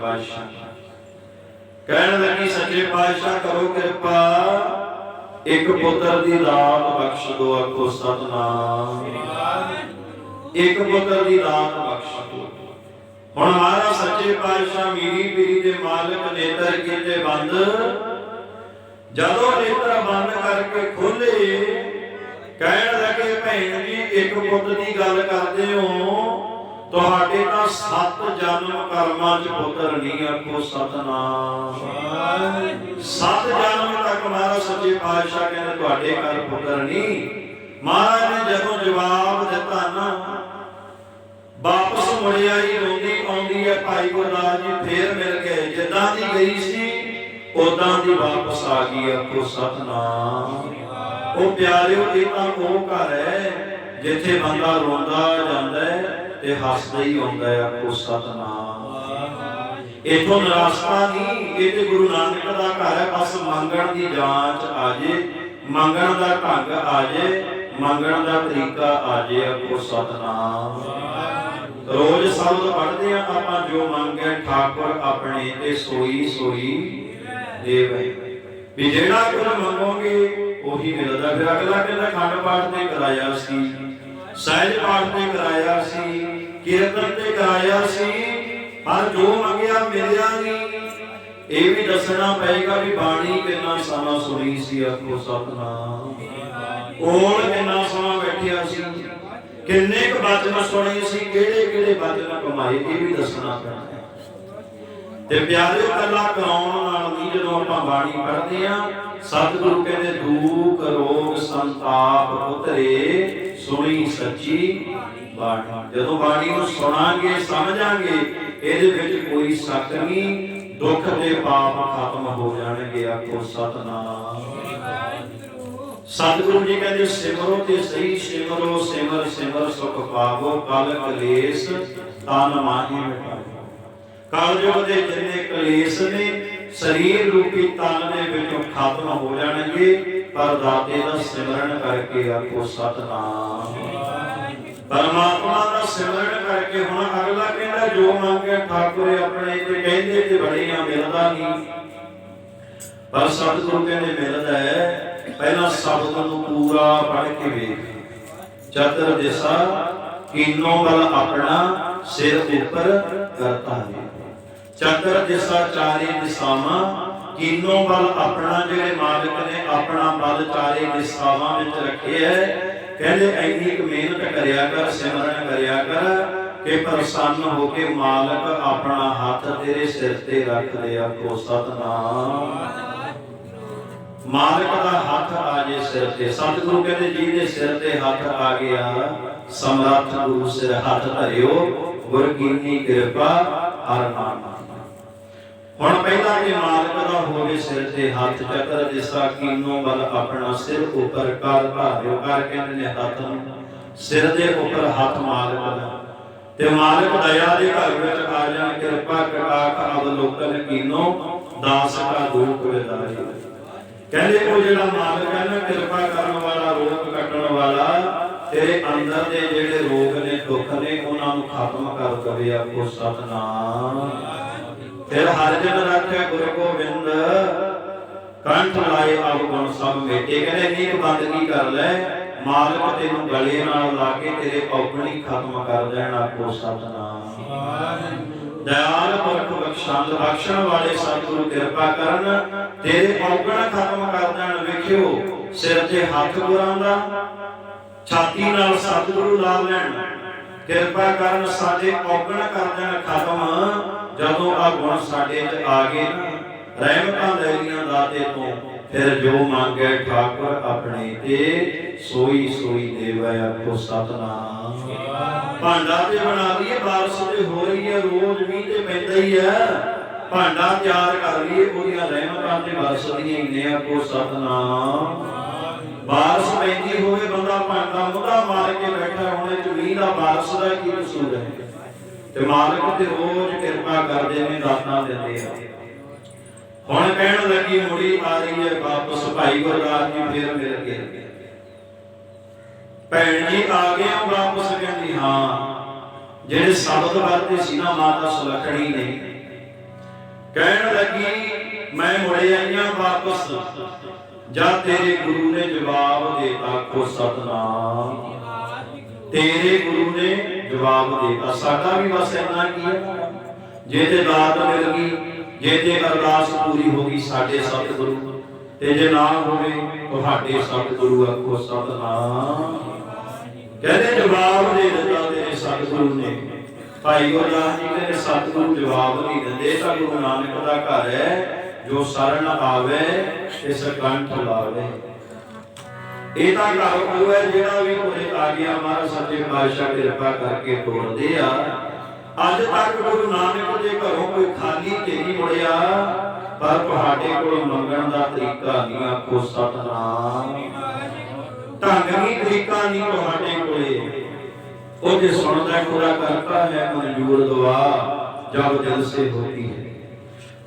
पातशाह। कहने लगी सच्चे पातशाह करो कृपा, एक पुत्र दी दात बख्श दो। आखो सतनाम। एक पुत्र दी दात बख्श दो। हुण महाराज सच्चे पातशाह मीरी पीरी दे मालिक नेत्र कीते बंद। जदों नेत्र बंद करके खोले, कहण लगे भैन जी एक पुत दी गल करदे हो, तुहाडे तां 7 जन्म कर्मां च पुत्र नहीं। आखो सतनाम। 7 जन्म तक महाराज सच्चे पातशाह कहंदे तुहाडे घर पुत्र नहीं। महाराज ने जदों जवाब दिता ना, वापस मुड़िया ही रोंदी आउंदी है भाई गुरदास जी फिर मिल गए। जिद्दां दी गई सी उदां दी वापस आ गई। आखो सतनाम। ओ प्यारिओ ये तां वो घर है जिथे बंदा रोंदा जांदा है ते हसदा ही आउंदा है। आखो सतनाम। इथों निराशा नहीं, ये ते गुरु नानक दा घर है। बस मंगण दी जांच आ जे, मंगण दा ढंग आ जे, मंगण दा तरीका आ जे। आखो सतनाम। रोज शब्द पढ़ते हैं आपां, जो मंगे ठाकुर अपने ते सोई सोई देवे। भी जेड़ा कुछ मंगोगे ਉਹੀ ਮਿਲਦਾ। ਫਿਰ ਅਗਲਾ ਕਹਿੰਦਾ ਖੰਡ ਪਾਠ ਤੇ ਕਰਾਇਆ ਸੀ, ਸਹਿਜ ਪਾਠ ਤੇ ਕਰਾਇਆ ਸੀ, ਕੀਰਤਨ ਤੇ ਕਰਾਇਆ ਸੀ, ਪਰ ਜੋ ਮੰਗਿਆ ਮਿਲਿਆ ਨਹੀਂ। ਇਹ ਵੀ ਦੱਸਣਾ ਪਏਗਾ ਵੀ ਬਾਣੀ ਕਿੰਨਾ ਸਮਾਂ ਸੁਣੀ ਸੀ। ਆਖੋ ਸਤਨਾਮ। ਕੋਲ ਕਿੰਨਾ ਸਮਾਂ ਬੈਠਿਆ ਸੀ, ਕਿੰਨੇ ਕੁ ਬਚਨ ਸੁਣੇ ਸੀ, ਕਿਹੜੇ ਕਿਹੜੇ ਬਚਨ ਕਮਾਏ, ਇਹ ਵੀ ਦੱਸਣਾ ਪੈਣਾ। ਤੇ ਪਿਆਰਿਓ ਕੱਲਾ ਕਰਾਉਣ ਨਾਲ ਨਹੀਂ, ਜਦੋਂ ਆਪਾਂ ਬਾਣੀ ਪੜ੍ਹਦੇ ਆ ਸਤਿਗੁਰੂ ਕਹਿੰਦੇ ਦੁੱਖ ਰੋਗ ਸੰਤਾਪ ਉਤਰੇ ਸੁਣੀ ਸੱਚੀ ਬਾਣੀ। ਜਦੋਂ ਬਾਣੀ ਨੂੰ ਸੁਣਾਂਗੇ ਸਮਝਾਂਗੇ ਇਹਦੇ ਵਿੱਚ ਕੋਈ ਸ਼ੱਕ ਨਹੀਂ, ਦੁੱਖ ਤੇ ਪਾਪ ਖਤਮ ਹੋ ਜਾਣਗੇ। ਆਖੋ ਸਤਨਾਮ। ਸਤਿਗੁਰੂ ਜੀ ਕਹਿੰਦੇ ਸਿਮਰੋ ਤੇ ਸਹੀ ਸਿਮਰੋ, ਸਿਮਰ ਸਿਮਰ ਸੁਖ ਪਾਵੋ, ਕਲ ਕਲੇਸ਼ ਤਨ ਮਾਹੀ ਮਿਟਾਵੋ। ਕਲਯੁਗ ਦੇ ਜਿੰਨੇ ਕਲੇਸ਼ ਨੇ ਸਰੀਰ ਰੂਪੀ ਤਨ ਦੇ ਵਿੱਚੋਂ ਖਤਮ ਹੋ ਜਾਣਗੇ, ਪਰ ਦਾਤੇ ਦਾ ਸਿਮਰਨ ਕਰਕੇ। ਆਖੋ ਸਤਨਾਮ। ਪਰਮਾਤਮਾ ਦਾ ਸਿਮਰਨ ਕਰਕੇ। ਹੁਣ ਅਗਲਾ ਕਹਿੰਦਾ ਜੋ ਮੰਗੇ ਠਾਕੁਰ ਆਪਣੇ ਤੇ ਕਹਿੰਦੇ ਤੇ ਬੜੀਆਂ ਮਿਲਦਾ ਨਹੀਂ, ਪਰ ਸਤਿਗੁਰੂ ਕਹਿੰਦੇ ਮਿਲਦਾ ਹੈ। ਪਹਿਲਾਂ ਸ਼ਬਦ ਨੂੰ ਪੂਰਾ ਪੜ੍ਹ ਕੇ ਵੇਖ। ਚਤੁਰ ਦਿਸ਼ਾ ਕੀਨੋ ਬਲ ਆਪਣਾ, ਸਿਰ ਉੱਪਰ ਕਰਤਾ ਹੈ। ਚਤੁਰ ਦਿਸ਼ਾ ਚਾਰੇ ਦਿਸ਼ਾਵਾਂ, ਕੀਨੋ ਬਲ ਆਪਣਾ। ਜਿਹੜੇ ਮਾਲਕ ਨੇ ਆਪਣਾ ਬਲ ਚਾਰੇ ਦਿਸ਼ਾਵਾਂ ਵਿੱਚ ਰੱਖਿਆ ਹੈ। ਕਹਿੰਦੇ ਇੰਨੀ ਕੁ ਮਿਹਨਤ ਕਰਿਆ ਕਰ, ਸਿਮਰਨ ਕਰਿਆ ਕਰ ਕਿ ਪ੍ਰਸੰਨ ਹੋ ਕੇ ਮਾਲਕ ਆਪਣਾ ਹੱਥ ਤੇਰੇ ਸਿਰ ਤੇ ਰੱਖ ਦੇ। ਆਖੋ ਸਤਨਾਮ। ਮਾਲਕ ਦਾ ਹੱਥ ਆ ਜੇ ਸਿਰ ਤੇ। ਸਤਿਗੁਰੂ ਕਹਿੰਦੇ ਜਿਹਦੇ ਸਿਰ ਤੇ ਹੱਥ ਆ ਗਿਆ, ਸਮਰੱਥ ਗੁਰੂ ਸਿਰ ਹੱਥ ਧਰਿਓ, ਗੁਰ ਕੀਨੀ ਕਿਰਪਾ ਹਰ ਨਾਮ। ਹੁਣ ਪਹਿਲਾਂ ਕਿ ਮਾਲਕ ਦਾ ਹੋਵੇ ਸਿਰ ਤੇ ਹੱਥ। ਚਤੁਰ ਦਿਸ਼ਾ ਕੀਨੋ ਬਲ ਆਪਣਾ, ਸਿਰ ਉੱਪਰ ਕਰ ਧਾਰਿਓ। ਕਰ ਕਹਿੰਦੇ ਨੇ ਹੱਥ ਨੂੰ, ਸਿਰ ਦੇ ਉੱਪਰ ਹੱਥ ਮਾਲਕ ਦਾ। ਤੇ ਮਾਲਕ ਦਇਆ ਦੇ ਘਰ ਵਿੱਚ ਆ ਜਾਣ। ਕਿਰਪਾ ਕਟਾਖ ਅਵਲੋਕਨ ਕੀਨੋ, ਦਾਸ ਕਾ ਦੁਖ ਵਿਦਾਈ। ਕਹਿੰਦੇ ਉਹ ਜਿਹੜਾ ਮਾਲਕ ਹੈ ਨਾ, ਕਿਰਪਾ ਕਰਨ ਵਾਲਾ, ਰੋਗ ਕੱਟਣ ਵਾਲਾ, ਤੇਰੇ ਅੰਦਰ ਦੇ ਜਿਹੜੇ ਰੋਗ ਨੇ, ਦੁੱਖ ਨੇ, ਉਹਨਾਂ ਨੂੰ ਖਤਮ ਕਰ ਦਵੇ। ਆਖੋ ਸਤਨਾਮ। ਫਿਰ ਹਰ ਜਨ ਰੱਖਿਆ ਗੁਰ ਗੋਬਿੰਦ, ਕੰਠ ਲਾਏ ਅਵਗੁਣ ਸਭ ਮੇਟੇ। ਕਹਿੰਦੇ ਨੀਕ ਬੰਦਗੀ ਕਰ ਲੈ, ਮਾਲਕ ਤੈਨੂੰ ਗਲੇ ਨਾਲ ਲਾ ਕੇ ਤੇਰੇ ਔਗਣੀ ਖਤਮ ਕਰ ਦੇਣ। ਆਖੋ ਸਤਨਾਮ। ਦਇਆਲ ਪੁਰਖ ਬਖਸ਼ੰਦ, ਬਖਸ਼ਣ ਵਾਲੇ ਸਤਿਗੁਰੂ ਕਿਰਪਾ ਕਰਨ, ਤੇਰੇ ਔਗਣ ਖਤਮ ਕਰ ਦੇਣ। ਵੇਖਿਓ ਸਿਰ ਤੇ ਹੱਥ ਗੁਰਾਂ ਦਾ, ਛਾਤੀ ਨਾਲ ਸਤਿਗੁਰੂ ਲਾ ਲੈਣ। ਕਿਰਪਾ ਕਰਨ ਸਾਡੇ ਔਗਣ ਕਰ ਦੇਣ ਖਤਮ। ਜਦੋਂ ਆ ਗੁਣ ਸਾਡੇ ਚ ਆ ਗਏ ਨਾ, ਰਹਿਮਤਾਂ ਲੈ ਲੀਆਂ ਦਾਤੇ ਤੋਂ, ਫਿਰ ਜੋ ਮੰਗੇ ਠਾਕੁਰ ਆਪਣੇ ਤੇ ਸੋਈ ਸੋਈ ਦੇਵੈ। ਆਖੋ ਸਤਨਾਮ। ਭਾਂਡਾ ਤੇ ਬਣਾ ਲਈਏ, ਬਾਰਿਸ਼ ਤੇ ਹੋ ਰਹੀ ਹੈ, ਰੋਜ਼ ਮੀਂਹ ਤੇ ਪੈਂਦਾ ਹੀ ਹੈ। ਭਾਂਡਾ ਤਿਆਰ ਕਰ ਲਈਏ, ਉਹਦੀਆਂ ਰਹਿਮਤਾਂ ਤੇ ਵਰਸਦੀਆਂ ਹੀ ਨੇ। ਆਖੋ ਸਤਨਾਮ। ਬਾਰਿਸ਼ ਪੈਂਦੀ ਹੋਵੇ, ਬੰਦਾ ਭਾਂਡਾ ਮੁੱਦਾ ਮਾਰ ਕੇ ਬੈਠਾ ਹੋਣੇ ਚ ਮੀਂਹ ਦਾ, ਬਾਰਿਸ਼ ਦਾ ਕੀ ਕਸੂਰ ਹੈ? ਤੇ ਮਾਲਕ ਤੇ ਰੋਜ਼ ਕਿਰਪਾ ਕਰਦੇ ਨੇ, ਦਾਤਾਂ ਦਿੰਦੇ ਆ। ਹੁਣ ਕਹਿਣ ਲੱਗੀ ਮੁੜੀ ਆ ਰਹੀ ਹੈ ਵਾਪਸ। ਭਾਈ ਗੁਰਦਾਸ ਜੀ ਫੇਰ ਮਿਲ ਗਏ। ਭੈਣ ਜੀ ਆ ਗਏ ਹੋ ਵਾਪਸ? ਕਹਿੰਦੀ ਹਾਂ। ਜਿਹੜੇ ਸ਼ਬਦ ਵਰਤੇ ਸੀ ਨਾ ਮਾਤਾ ਸੁਲੱਖਣੀ ਨੇ, कहन लगी मैं मुड़ आईया वापस, जब तेरे गुरु ने जवाब देता को सतनाम, तेरे गुरु ने जवाब देता। साडा भी बस इन्ना की है, जे ते दात मिल गई, जे ते अरदास पूरी हो गई साडे सतगुरु, ते जे ना होवे तुहाडे सतगुरु आखो सतनाम। कहते जवाब दे दिता तेरे सतगुरु ने। भाई गुरदास जी कहते सतगुरु जवाब नहीं देंदे, तां गुरु नानक दा घर है, जो शरण आवे इस कंठ लावे। ਇਹ ਤਾਂ ਘਰ ਉਹ ਹੈ ਜਿਹੜਾ ਵੀ ਕੋਲੇ ਆ ਗਿਆ ਮਹਾਰਾਜ ਸੱਚੇ ਪਾਤਸ਼ਾਹ ਕਿਰਪਾ ਕਰਕੇ ਤੋਰਦੇ ਆ। ਅੱਜ ਤੱਕ ਗੁਰੂ ਨਾਨਕ ਦੇ ਘਰੋਂ ਕੋਈ ਖਾਲੀ ਤੇ ਨਹੀਂ ਮੁੜਿਆ, ਪਰ ਤੁਹਾਡੇ ਕੋਲ ਮੰਗਣ ਦਾ ਤਰੀਕਾ ਨਹੀਂ, ਆਖੋ ਸਤਨਾਮ। ਢੰਗ ਨਹੀਂ, ਤਰੀਕਾ ਨਹੀਂ ਤੁਹਾਡੇ ਕੋਲੇ। ਉਹ ਜੇ ਸੁਣਦਾ ਪੂਰਾ करता है मंजूर दुआ जब दिल से होती है।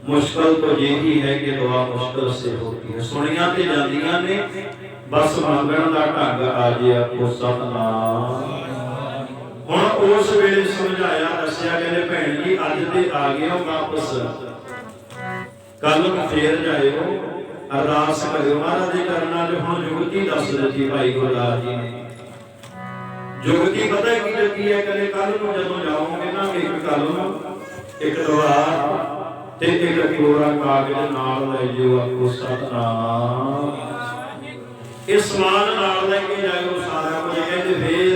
मुश्किल तो यही है कि दुआ मुश्किल से होती है। सुनिया ते जांदियां ने, बस मंगण दा ढंग आ गया को सतनाम। हुण उस वेले समझाया दसिया, कहंदे भैन जी अज ते आ गए हो वापस, कल नूं फेर जाइओ, अरदास करिओ महाराज दे चरणां 'च। हुण जुगती दस दित्ती भाई गुरदास जी ने। जुगती पता की लगी है, कहते कल नूं जदों जाओगे ना, एक कलम एक दवार ते एक कोरा कागज नाल ले जिओ, आखो सतनाम। इस समान नाल लेके जाओ सारा कुछ। कहते फिर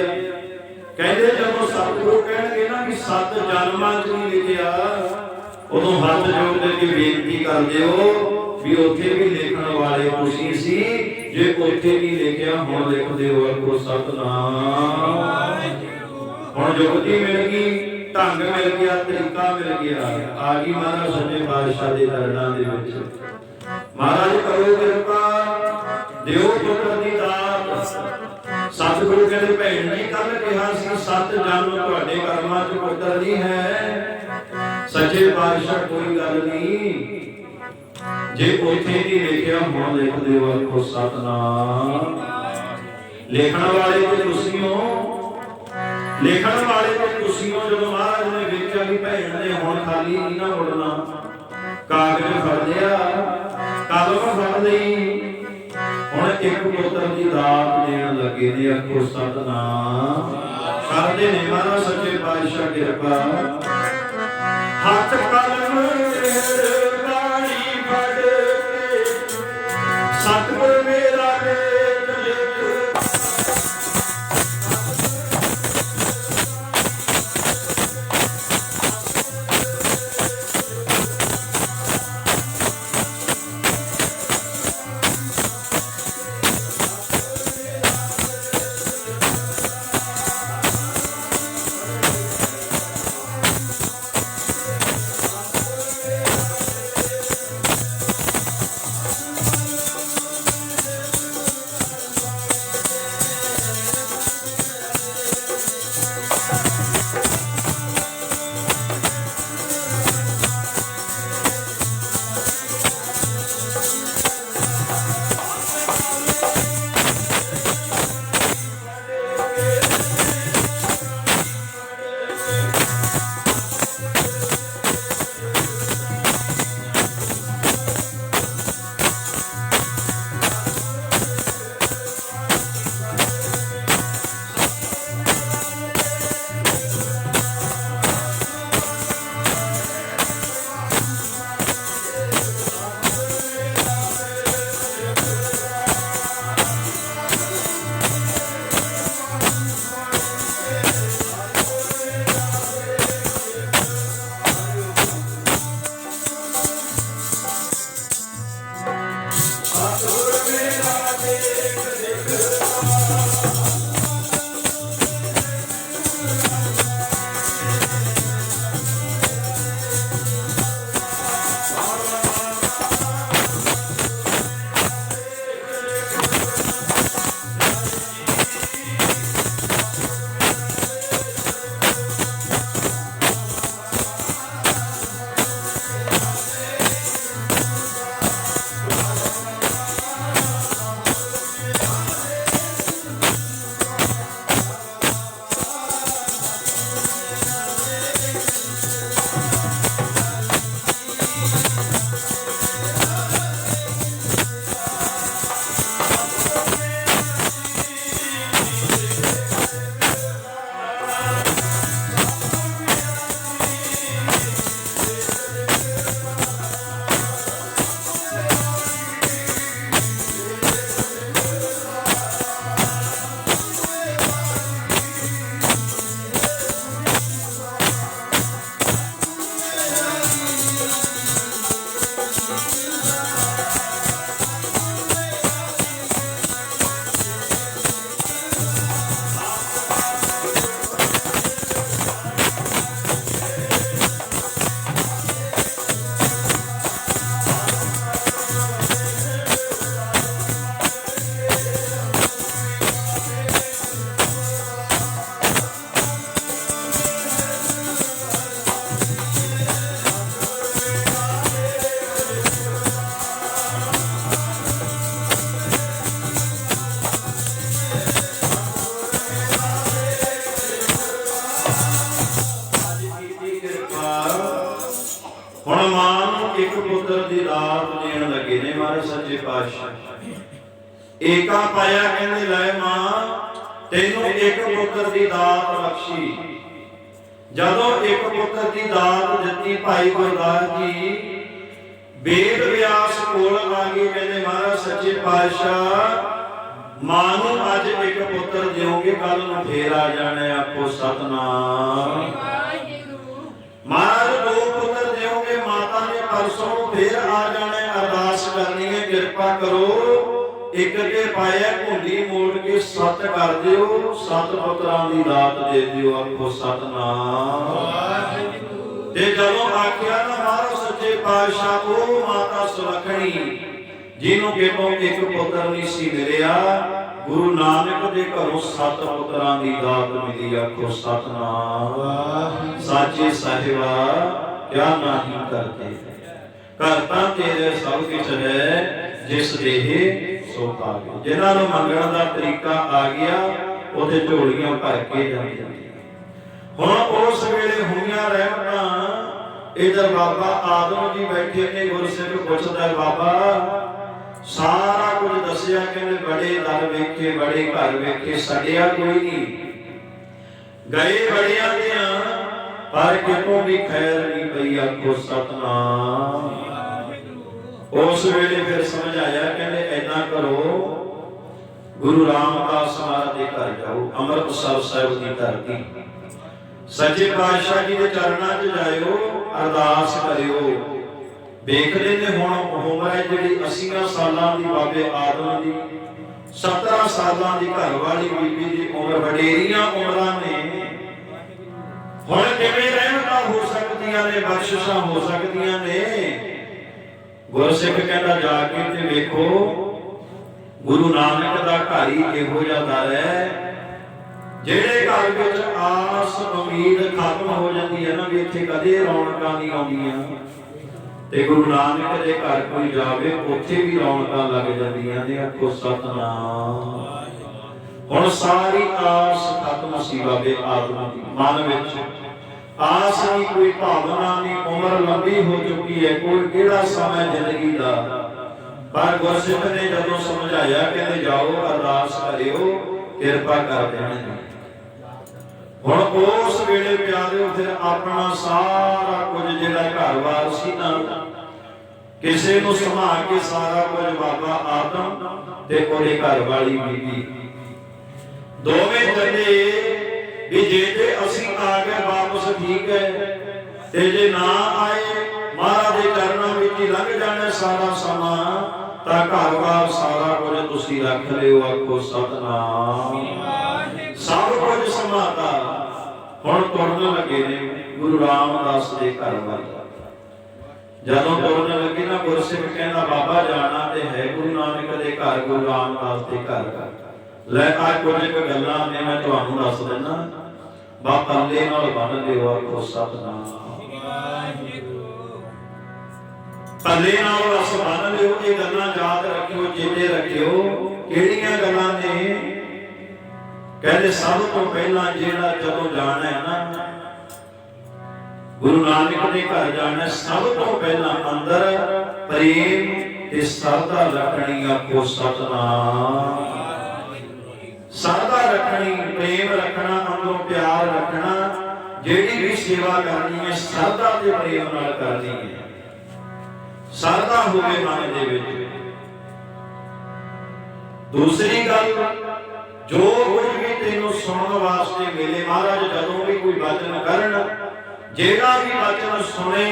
कहते जदों सतगुरु कहणगे ना कि 7 जन्मां 'च नहीं लिखिया, उदों हथ जोड़ के बेनती कर दिओ भी उत्थे भी लिखण वाले तुसीं सी, जे उत्थे नहीं लिखिया हुण लिख दिओ, आखो सतनाम। हुण जुगती मिल गई, ढंग मिल गया, तरीका मिल गया। आ गई महाराज सच्चे पातशाह दे चरणां दे विच। महाराज करो किरपा, दिओ पुत्र दी दात। सतगुरु कहते भैन जी कल कहा सी 7 जन्म तुहाडे कर्मां 'च पुत्र नहीं है। सच्चे पातशाह कोई गल नहीं, जे उत्थे नहीं लिखिया हुण लिख दिओ, आखो सतनाम। लिखण वाले ते तुसीं हो, लिखण वाले ते तुसीं हो। जदों महाराज ने वेखिया कि भैन ने हुण खाली नहीं ना मुड़ना, कागज फड़ लिया, कलम फड़ लई, हुण एक पुत्र दी दात देण लगे ने, आखो सतनाम। करदे ने महाराज सच्चे पातशाह किरपा। हथ कलम सतगुर मेरा वेद लिख, पुत्र दी दात देण लगे ने महाराज सच्चे पातशाह। एका पाया कहंदे लै मां तैनूं एक पुत्र दी दात बख्शी। जदों एक पुत्र दी दात दित्ती भाई गुरदास जी वेद व्यास कोल आ गए, कहंदे महाराज सच्चे पातशाह मां नूं अज एक पुत्र दिओगे, कल नूं फेर आ जाना। आखो सतनाम। महाराज दो पुत्र दिओगे, माता ने परसों फिर आ जाना। अरदास करनी है कृपा करो एक के पाया घुंडी मोड़ के सत कर दिओ, 7 पुत्रां दी दात दे दिओ। आखो सतनाम। ते जदों आख्या ना महाराज सच्चे पातशाह ओ माता सुलखणी जिन्हों केतों एक पुत्र नहीं सी मिलिया, गुरु नानक दे घरों 7 पुत्रां दी दात मिली। आखो सतनाम। साचे साहिबा क्या नहीं करते, करता तेरे सब कुछ है, जिस देहे सो पावे। जिन्हां नूं मंगण दा तरीका आ गया ओदे झोलियां भर के जांदियां। हुण उस वेले होईयां रहमतां। इधर बाबा आदम जी बैठे ने, गुरसिख पुछदा बाबा सारा कुछ दसिया, कहंदे बड़े दर वेखे बड़े घर वेखे, सड़िया कोई नहीं। गए बड़िया दियां पर कितों भी खैर नहीं पई। आखो सतनाम। उस वेले फिर समझ आया, कहंदे ऐदां करो गुरु रामदास महाराज दे घर जाओ, अमृतसर साहिब दी धरती, सच्चे पातशाह जी दे चरणां च जाइओ, अरदास करिओ। देखते ने हुण उम्र है जिहड़ी 80 सालां दी बाबे आदम दी, 17 सालां दी घर वाली बीबी दी उम्र, वडेरियां उमरां ने। हुण किवें रहमतां हो सकदियां ने, बख्शिशां हो सकदियां ने। गुरसिख कहंदा जाके ते वेखो गुरु नानक दा घर ही इहो जिहा दर है ਜਿਹੜੇ घर ਵਿੱਚ आस उम्मीद खत्म हो जाती है ना, भी इत्थे कदे रौनकां नहीं आउंदियां, ते गुरु नानक दे घर कोई जावे उत्थे भी रौनकां लग जांदियां ने। आखो सतनाम। हुण सारी आस खत्म सी बाबे आदम दी, मन विच आस नहीं, कोई भावना नहीं, उम्र लंबी हो चुकी है, कोई किहड़ा समय जिंदगी दा। पर गुरसिख ने जदों समझाया, कहंदे जाओ अरदास करिओ, किरपा कर देणगे। हुण उस वेले प्यारे फिर अपना सारा कुछ जिहड़ा घर-बार सी ना, किसे नूं संभाल के सारा कुछ बाबा आदम ते ओहदे घर वाली बीबी दोवें चले भी जे ते असीं आ गए वापस ठीक है, ते जे ना आए महाराज दे चरणां विच ही लंघ जाना सारा समा, तां घर-बार सारा कुछ तुसीं रख लिओ। आखो सतनाम। सब कुछ समाता। हुण तुरन लगे ने गुरु रामदास दे घर वाल। जदों तुरन लगे ना, गुरसिख कहंदा बाबा जाना ते है गुरु नानक दे घर, गुरु रामदास दे घर। लै आ कुछ गल्लां ने मैं तुहानूं दस दिना, बा पल्ले नाल बन लिओ। आखो सतनाम। पल्ले नाल रस बन लिओ, ये गल्लां याद रखिओ, चेते रखिओ। किहड़ियां गल्लां ने? कहते सब तो पहला जेड़ा जदों जाना है ना गुरु नानक के घर जाना, सब तो पहला अंदर प्रेम ते श्रद्धा रखनी। आखो सतनाम। श्रद्धा रखनी, प्रेम रखना, अंदरों प्यार रखना। जेड़ी भी सेवा करनी है श्रद्धा ते प्रेम नाल करनी है। श्रद्धा होवे मन दे विच। दूसरी गल, जो कुछ भी तेनों सुनने वास्ते मिले, महाराज जदों भी कोई वचन करन, जेड़ा भी वचन सुने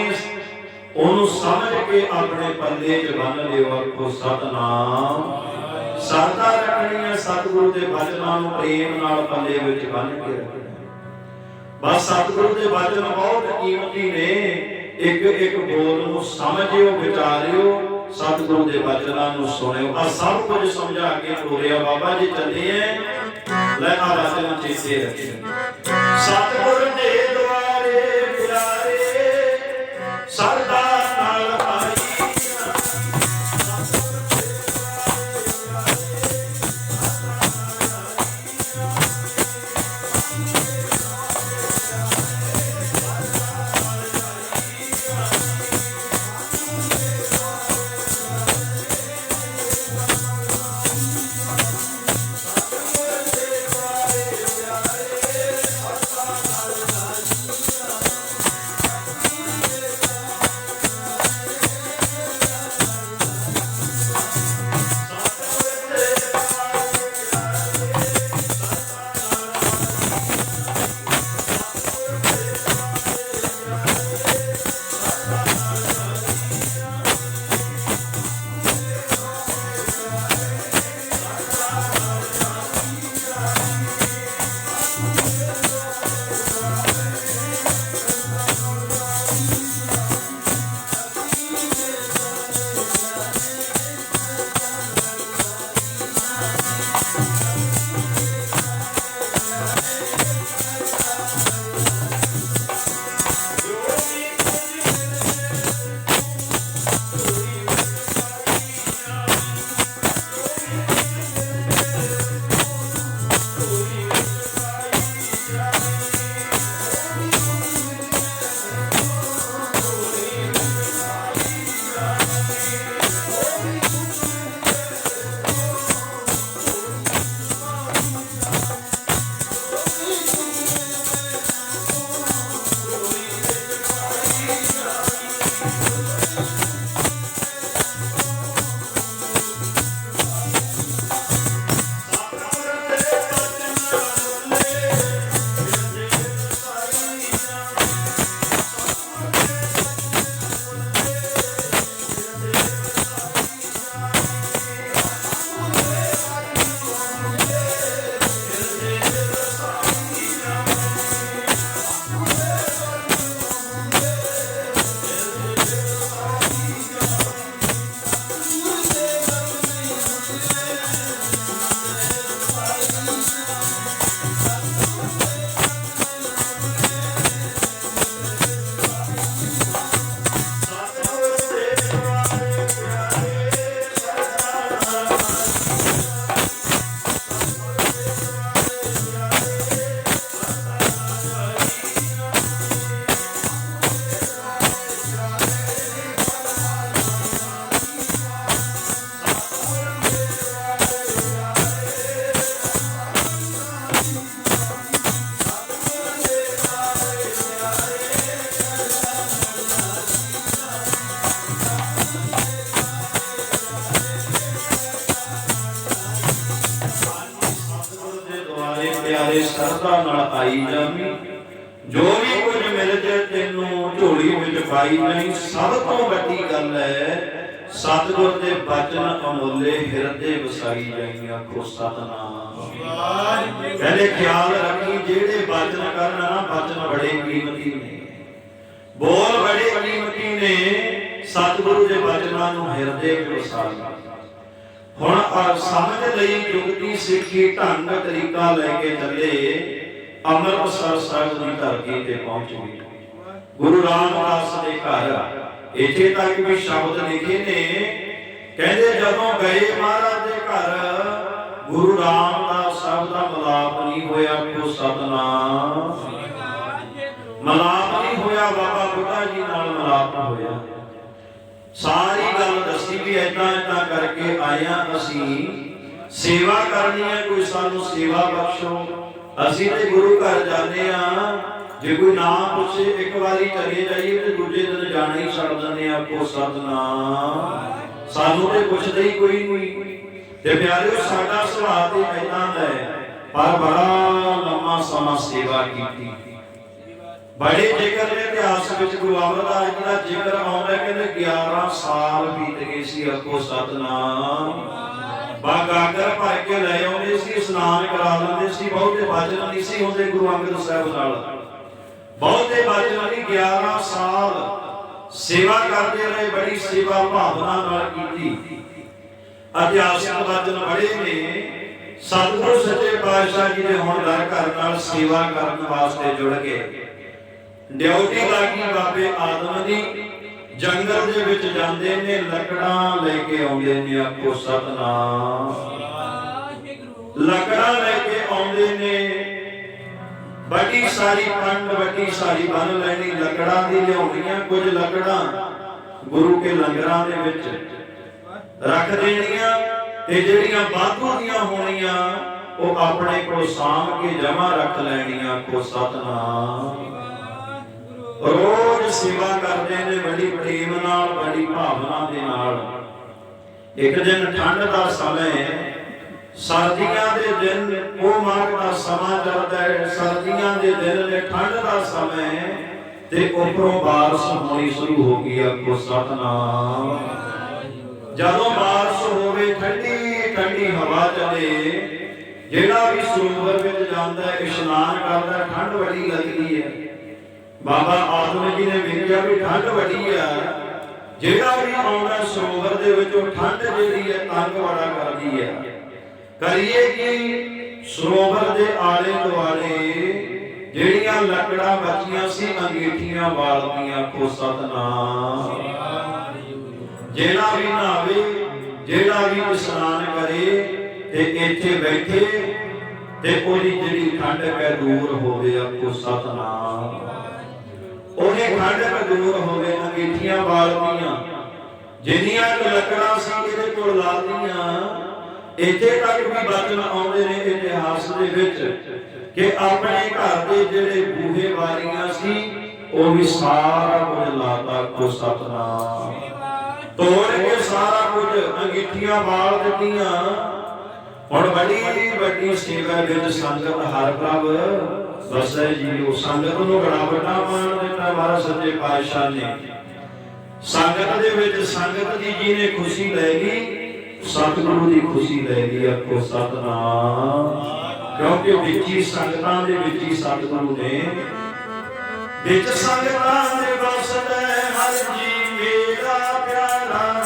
ओनू समझ के अपने पल्ले च बन लिओ। आखो सतनाम। श्रद्धा रखनी है, सतगुरु के वचनों नूं प्रेम नाल पल्ले विच बन के रखना। बस सतगुरु के वचन बहुत कीमती ने। एक एक बोल नूं समझिओ, विचारिओ, सतगुरु के वचनों नूं सुनिओ। आ सब कुछ समझा के टोरिया बाबा जी चले हैं। लै आ वचन चेते रखिओ। सतगुर दे द्वारे प्यारे सरदा नाल ਦੁਆਰੇ ਸਰਦਾ ਨਾਲ ਆਈ ਜਾਵੀਂ। ਜੋ ਵੀ ਕੁਝ ਮਿਲ ਜਾਏ ਤੈਨੂੰ ਝੋਲੀ ਵਿੱਚ ਪਾਈ ਨਹੀਂ। ਸਭ ਤੋਂ ਵੱਡੀ ਗੱਲ ਹੈ ਸਤਿਗੁਰ ਦੇ ਬਚਨ ਅਮੁੱਲੇ ਹਿਰਦੇ ਵਸਾਈ ਜਾਈਂ। ਆਖੋ ਸਤਿਨਾਮ। ਕਹਿੰਦੇ ਖਿਆਲ ਰੱਖੀ ਜਿਹੜੇ ਬਚਨ ਕਰਨ ਨਾ ਬਚਨ ਬੜੇ ਕੀਮਤੀ ਨੇ, ਬੋਲ ਬੜੇ ਕੀਮਤੀ ਨੇ। ਸਤਿਗੁਰੂ ਦੇ ਬਚਨਾਂ ਨੂੰ ਹਿਰਦੇ ਵਿੱਚ ਵਸਾ ਲਾ। ਹੁਣ ਸਮਝ ਲਈ ਜੁਗਤੀ ਸਿੱਖੀ ਢੰਗ ਤਰੀਕਾ ਲੈ ਕੇ ਚੱਲੇ ਅੰਮ੍ਰਿਤਸਰ ਸਾਹਿਬ ਦੀ ਧਰਤੀ ਤੇ ਪਹੁੰਚ ਗਏ। ਗੁਰੂ ਰਾਮਦਾਸ ਦੇ ਘਰ ਇੱਥੇ ਤੱਕ ਵੀ ਸ਼ਬਦ ਲਿਖੇ ਨੇ। ਕਹਿੰਦੇ ਜਦੋਂ ਗਏ ਮਹਾਰਾਜ ਦੇ ਘਰ ਗੁਰੂ ਰਾਮਦਾਸ ਸਾਹਿਬ ਦਾ ਮਲਾਪ ਨਹੀਂ ਹੋਇਆ। ਕੋ ਸਤਨਾਮ। ਮਲਾਪ ਨਹੀਂ ਹੋਇਆ, ਬਾਬਾ ਬੁੱਢਾ ਜੀ ਨਾਲ ਮਲਾਪ ਹੋਇਆ। ਸਾਰੀ ਗੱਲ ਦੱਸੀ ਵੀ ਏਦਾਂ ਏਦਾਂ ਕਰਕੇ ਆਇਆ, ਅਸੀਂ ਸੇਵਾ ਕਰਨੀ ਹੈ, ਕੋਈ ਸਾਨੂੰ ਸੇਵਾ ਬਖਸ਼ੋ। ਅਸੀਂ ਤੇ ਗੁਰੂ ਘਰ ਜਾਂਦੇ ਆ, ਜੇ ਕੋਈ ਨਾ ਪੁੱਛੇ ਇੱਕ ਵਾਰੀ ਚਲੇ ਜਾਈਏ ਤੇ ਦੂਜੇ ਦਿਨ ਜਾਣਾ ਹੀ ਛੱਡ ਦਿੰਦੇ ਆ। ਕੋ ਸਤਨਾਮ। ਸਾਨੂੰ ਤੇ ਪੁੱਛਦੇ ਹੀ ਕੋਈ ਨਹੀਂ। ਤੇ ਪਿਆਰਿਓ ਸਾਡਾ ਸੁਭਾਅ ਤੇ ਏਦਾਂ ਦਾ ਹੈ, ਪਰ ਬੜਾ ਲੰਮਾ ਸਮਾਂ ਸੇਵਾ ਕੀਤੀ। ਬੜੇ ਜ਼ਿਕਰ ਨੇ ਇਤਿਹਾਸ ਵਿੱਚ ਗੁਰੂ ਅਮਰਦਾਸ ਜੀ ਦਾ ਜ਼ਿਕਰ ਆਉਂਦਾ। ਕਹਿੰਦੇ 11 ਸਾਲ ਬੀਤ ਗਏ ਸੀ। ਆਖੋ ਸਤਨਾਮ। ਗਾਗਰ ਭਰ ਕੇ ਲੈ ਆਉਂਦੇ ਸੀ, ਇਸ਼ਨਾਨ ਕਰਾ ਲੈਂਦੇ ਸੀ। ਬਹੁਤੇ ਬਚਨ ਨਹੀਂ ਸੀ ਹੁੰਦੇ ਗੁਰੂ ਅੰਗਦ ਸਾਹਿਬ ਨਾਲ, ਬਹੁਤੇ ਬਚਨ ਨਹੀਂ। 11 ਸਾਲ ਸੇਵਾ ਕਰਦੇ ਰਹੇ, ਬੜੀ ਸੇਵਾ ਭਾਵਨਾ ਨਾਲ ਕੀਤੀ। ਇਤਿਹਾਸਕ ਬਚਨ ਬੜੇ ਨੇ। ਸਤਿਗੁਰੂ ਸੱਚੇ ਪਾਤਸ਼ਾਹ ਜੀ ਦੇ ਹੁਣ ਦਰ ਘਰ ਨਾਲ ਸੇਵਾ ਕਰਨ ਵਾਸਤੇ ਜੁੜ ਗਏ। ਡਿਊਟੀ ਲੱਗੀ ਬਾਬੇ ਆਦਮ ਦੀ। ਜੰਗਲ ਦੇ ਵਿੱਚ ਜਾਂਦੇ ਨੇ, ਲੱਕੜਾਂ ਲੈ ਕੇ ਆਉਂਦੇ ਨੇ। ਆਖੋ ਸਤਨਾਮ। ਲੱਕੜਾਂ ਲੈ ਕੇ ਆਉਂਦੇ ਨੇ। ਵੱਡੀ ਸਾਰੀ ਪੰਡ, ਵੱਡੀ ਸਾਰੀ ਬੰਨ ਲੈਣੀ, ਲੱਕੜਾਂ ਦੀ ਲਿਆਉਣੀਆਂ। ਕੁਝ ਲੱਕੜਾਂ ਗੁਰੂ ਕੇ ਲੰਗਰਾਂ ਦੇ ਵਿੱਚ ਰੱਖ ਦੇਣੀਆਂ ਤੇ ਜਿਹੜੀਆਂ ਵਾਧੂ ਦੀਆਂ ਹੋਣੀਆਂ ਉਹ ਆਪਣੇ ਕੋਲ ਸਾਂਭ ਕੇ ਜਮਾ ਰੱਖ ਲੈਣੀਆਂ। ਆਖੋ ਸਤਨਾਮ। ਰੋਜ਼ ਸੇਵਾ ਕਰਦੇ ਨੇ ਬੜੀ ਪ੍ਰੇਮ ਨਾਲ, ਬੜੀ ਭਾਵਨਾ ਦੇ ਨਾਲ। ਇੱਕ ਦਿਨ ਠੰਡ ਦਾ ਸਮਾਂ ਹੈ, ਸਰਦੀਆਂ ਦੇ ਦਿਨ ਉਹ ਮਾਘ ਦਾ ਸਮਾਂ ਚੱਲਦਾ ਹੈ। ਸਰਦੀਆਂ ਦੇ ਦਿਨ ਨੇ, ਠੰਡ ਦਾ ਸਮਾਂ ਹੈ ਤੇ ਉੱਪਰੋਂ ਬਾਰਿਸ਼ ਹੋਣੀ ਸ਼ੁਰੂ ਹੋ ਗਈ। ਆਖੋ ਸਤਨਾਮ। ਜਦੋਂ ਬਾਰਿਸ਼ ਹੋਵੇ, ਠੰਡੀ ਠੰਡੀ ਹਵਾ ਚੱਲੇ, ਜਿਹੜਾ ਵੀ ਸਰੋਵਰ ਵਿੱਚ ਜਾਂਦਾ ਇਸ਼ਨਾਨ ਕਰਦਾ, ਠੰਡ ਬੜੀ ਲੱਗਦੀ ਹੈ। ਬਾਬਾ ਆਦਮ ਜੀ ਨੇ ਵੇਖਿਆ ਵੀ ਠੰਡ ਬੜੀ ਆ, ਜਿਹੜਾ ਵੀ ਆਉਂਦਾ ਸਰੋਵਰ ਦੇ ਵਿੱਚੋਂ ਠੰਡ ਜਿਹੜੀ ਹੈ ਤੰਗ ਬੜਾ ਕਰਦੀ ਹੈ। ਕਰੀਏ ਕਿ ਸਰੋਵਰ ਦੇ ਆਲੇ ਦੁਆਲੇ ਜਿਹੜੀਆਂ ਲੱਕੜਾਂ ਬਚੀਆਂ ਸੀ ਅੰਗੀਠੀਆਂ ਵਾਲਦੀਆਂ। ਆਖੋ ਸਤਨਾਮ। ਜਿਹੜਾ ਵੀ ਨਹਾਵੇ, ਜਿਹੜਾ ਵੀ ਇਸ਼ਨਾਨ ਕਰੇ ਤੇ ਇੱਥੇ ਬੈਠੇ ਤੇ ਉਹਦੀ ਜਿਹੜੀ ਠੰਡ ਹੈ ਦੂਰ ਹੋਵੇ। ਆਖੋ ਸਤਨਾਮ। ਉਹਨੇ ਠੰਡ ਦੂਰ ਹੋਵੇ। ਅੰਗੀਠੀਆਂ ਵਾਲਦੀਆਂ ਜਿੰਨੀਆਂ ਕੁ ਲੱਕੜਾਂ ਸੀ ਇਹਦੇ ਕੋਲ ਲਾਦੀਆਂ। ਇੱਥੇ ਤੱਕ ਵੀ ਬਚਨ ਆਉਂਦੇ ਨੇ ਇਤਿਹਾਸ ਦੇ ਵਿੱਚ ਕਿ ਆਪਣੇ ਘਰ ਦੇ ਜਿਹੜੇ ਬੂਹੇ ਵਾਰੀਆਂ ਸੀ ਉਹ ਵੀ ਸਾਰਾ ਕੁਝ ਲਾਤਾ। ਕੋ ਸਤਨਾਮ। ਤੋੜ ਕੇ ਸਾਰਾ ਕੁਝ ਅੰਗੀਠੀਆਂ ਵਾਲ ਦਿੱਤੀਆਂ। ਹੁਣ ਬੜੀ ਵੱਡੀ ਸੇਵਾ ਵਿੱਚ ਸੰਗਤ ਹਰ ਪ੍ਰਭ ਵਸੈ ਜੀ। ਉਹ ਸੰਗਤ ਨੂੰ ਬੜਾ ਵੱਡਾ ਮਾਣ ਦਿੱਤਾ ਮਹਾਰਾਜ ਸੱਚੇ ਪਾਤਸ਼ਾਹ ਨੇ। ਸੰਗਤ ਦੇ ਵਿੱਚ ਸੰਗਤ ਦੀ ਜਿਹਨੇ ਖੁਸ਼ੀ ਲੈ ਗਈ, ਸਤਿਗੁਰੂ ਦੀ ਖੁਸ਼ੀ ਲੈ ਗਈ। ਆਖੋ ਸਤਨਾਮ। ਕਿਉਂਕਿ ਵਿੱਚ ਹੀ ਸੰਗਤਾਂ ਦੇ ਵਿੱਚ ਹੀ ਸਤਿਗੁਰੂ ਨੇ, ਵਿੱਚ ਸੰਗਤਾਂ ਦੇ ਵਸਦਾ ਹਰ ਜੀ ਮੇਰਾ ਪਿਆਰਾ।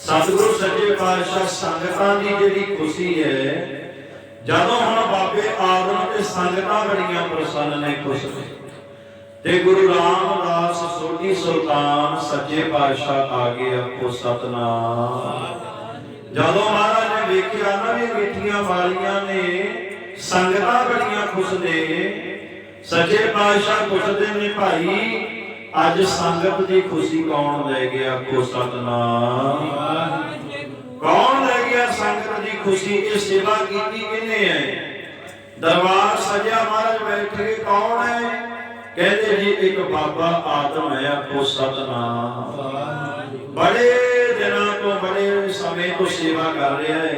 सतगुरु सच्चे पातशाह संगतां दी जिहड़ी खुशी है, जदों हुण बाबे आदम ते संगतां बड़ियां प्रसन्न ने, खुश ने, ते गुरु रामदास सोढी सुल्तान सच्चे पातशाह आ गए। आखो सतनाम। जदों महाराज ने वेखिया ना भी मिठियां वालियां ने, संगतां बड़ियां खुश ने, सच्चे पातशाह पुछदे ने भाई अज संगत की खुशी कौन ले गया? आखो सतनाम। कौन ले गया संगत की खुशी? ये सेवा की किने है? दरबार सजा महाराज बैठे, कौन है? कहते जी एक बाबा आदम है। आखो सतनाम। बड़े दिनों तो बड़े समय तो सेवा कर रहा है,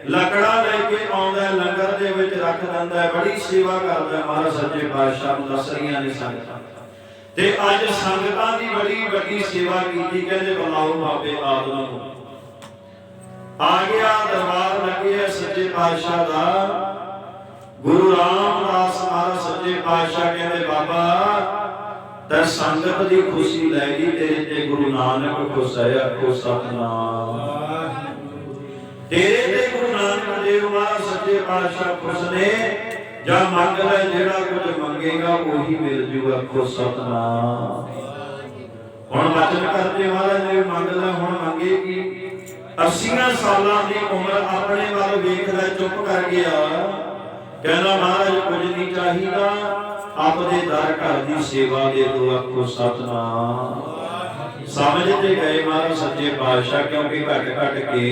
लकड़ा लेके आउंदा है, लंगर दे विच रख दिंदा है, बड़ी सेवा करदा है। महाराज सच्चे पातशाह नूं दस रहीआं ने संगतां ते अज संगतां दी बड़ी वड्डी सेवा कीती। कहंदे बुलाओ बाबे आदम नूं। आ गया, दरबार लगे सच्चे पातशाह दा। गुरु रामदास महाराज सच्चे पातशाह कहंदे बाबा ते संगत दी खुशी लै गई, तेरे ते गुरु नानक खुश है। आखो सतनाम। तेरे ते गुरु नानक देव महाराज सच्चे पातशाह खुश ने। जा मंग ले, जेड़ा कुछ मंगेगा वही मिल जूगा। आखो सतनाम। हुण वचन करते महाराज ने मंग ले, हुण मंगेगी। 80 सालां दी उम्र अपने वाल वेखदा चुप कर गया। कहना महाराज कुछ नहीं चाहिदा, अपने दर घर की सेवा दे दो। आखो सतनाम। समझते गए महाराज सच्चे पातशाह, क्योंकि घट घट के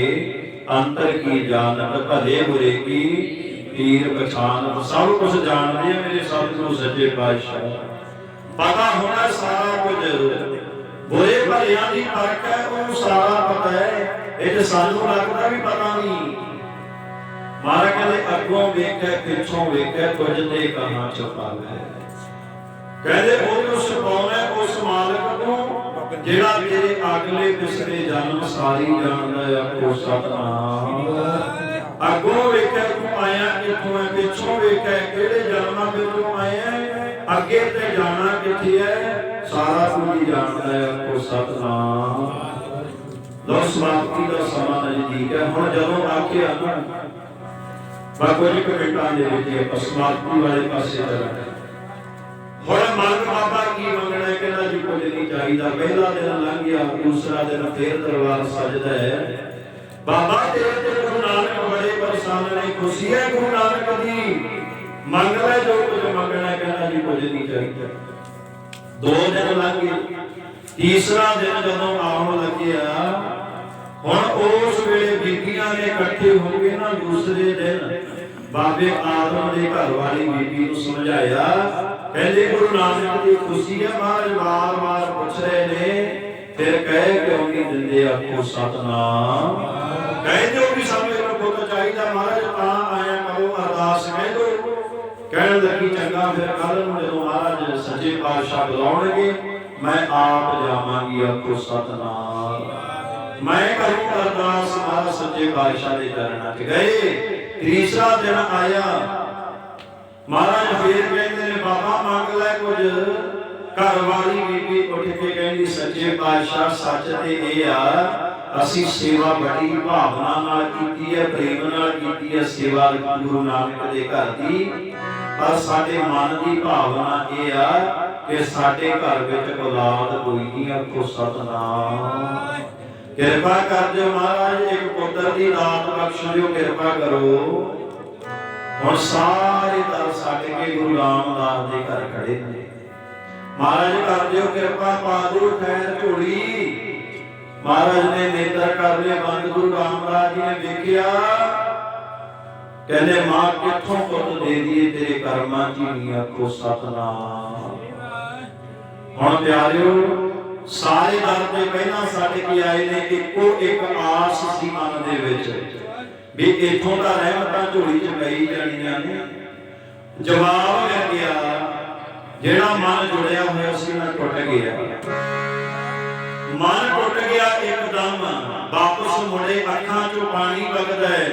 अंतर की जानत, भले बुरे की पीर पछान, सब कुछ जानते हैं मेरे सतगुरु सच्चे पातशाह। पता होना सारा कुछ, बुरे भलियां दी फर्क है, वो सारा पता है। ये सानू लगता भी पता नहीं। महाराज कहते अगों वेखे पिछों वेखे, कुछ ते कहां छुपावे। कहते वो छुपाउणा उस मालिक को जेड़ा तेरे अगले पिछले जन्म सारी जानदा है। आखो सतनाम। अगों वेखे तू आया किथों है, पिछों वेखे किहड़े जन्मां विचों आया है, अगे ते जाना किथे है, सारा कुछ जानदा है। आखो सतनाम। लो समाप्ति का समा नजदीक है। हुण जदों आखिया ना कुछ मिनटां दे विच समाप्ति वाले पासे चलांगे। हुण मंग बाबा की मंगना है? कहना जी कुछ नहीं चाहिदा। पहला दिन लंघ गया, दूसरा दिन फिर दरबार सजदा है। बाबा तेरे ते गुरु नानक बड़े प्रसन्न ने, खुशी है गुरु नानक दी। मंग ले जो कुछ मंगना है। कहना जी कुछ नहीं चाहिदा। 2 दिन लंघ गए, तीसरा दिन जदों आउण लग्या, हुण उस वेले बीबियां ने इकट्ठे हो के ना दूसरे दिन बाबे आदम दे घर वाली बीबी नूं समझाया। कहंदे गुरु नानक दी खुशी है। महाराज बार बार पुछ रहे ने, फिर कह क्यों नहीं दिंदे? आखो सतनाम। कहंदे भी समझ लो पुत चाहिदा महाराज, तां आया करो अरदास कह दो। कहण लगी चंगा, फिर कल नूं जदों महाराज सच्चे पातशाह बुलाउणगे मैं आप जावांगी। आखो सतनाम। मैं करूं अरदास। महाराज सच्चे पातशाह दे चरणां च गए। तीसरा दिन आया, महाराज फिर कहते ने बाबा मंग ले कुछ। घर वाली बीबी उठ के कहती सच्चे पातशाह सच ते ये आ, असी सेवा बड़ी भावना नाल कीती है, प्रेम नाल कीती है सेवा गुरु नानक दे घर दी। पर साडे मन की भावना ये आ कि साडे घर विच औलाद कोई नहीं। आखो सतनाम। कृपा कर दो महाराज, एक पुत्र की दात बख्श दियो, कृपा करो। हुण सारे दर छड्ड के गुरु रामदास दे घर खड़े ने। महाराज कर दियो कृपा, पा दो खैर झोली। महाराज ने नेत्र कर लिया बंद। गुरु रामदास जी ने देखिया, कहने मां किथों पुत दे दिए, तेरे कर्मां च नहीं। आखो सतनाम। हुण प्यारिओ सारे दर ते पहला छड्ड के आए ने, इक्को एक आस सी मन दे विच भी इथों दा रहमतां झोली च पई जाणीआं ने। जवाब मिल गया, जेड़ा मन जुड़िया होया सी ना टुट गया। मन टुट गया एकदम, वापस मुड़े, अखां चों पानी वगदा है।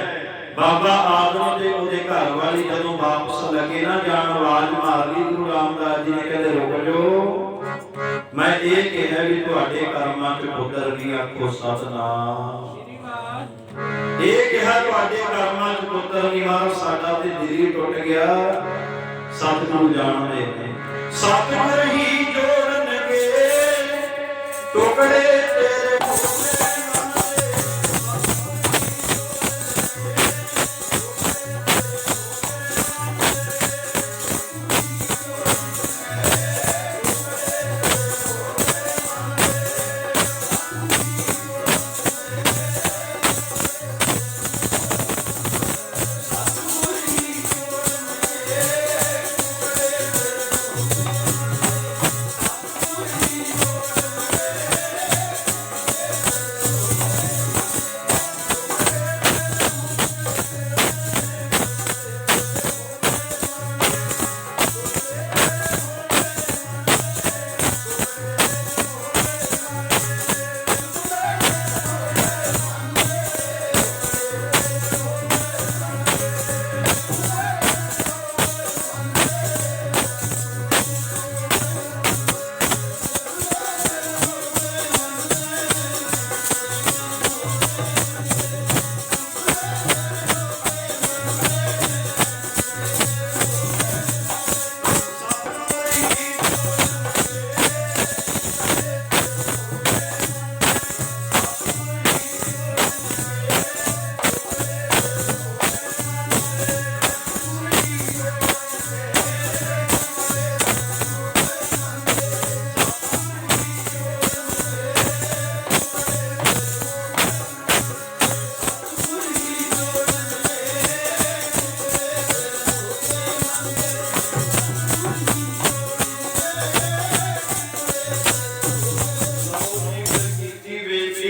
बाबा आदम ते ओदे घर वाली जदों वापस लगे ना जान, आवाज मार ली। गुरु रामदास जी ने कहते रुक जाओ, मैं ये कहा भी तुहाडे कर्मां च पुत्र नहीं, आखो सतनाम। ये कहा तुहाडे कर्मां च पुत्र नहीं, महाराज साडा ते दिल ही टुट गया। सतगुरु जानदे ने सतगुर ही जोड़नगे टुकड़े तेरे।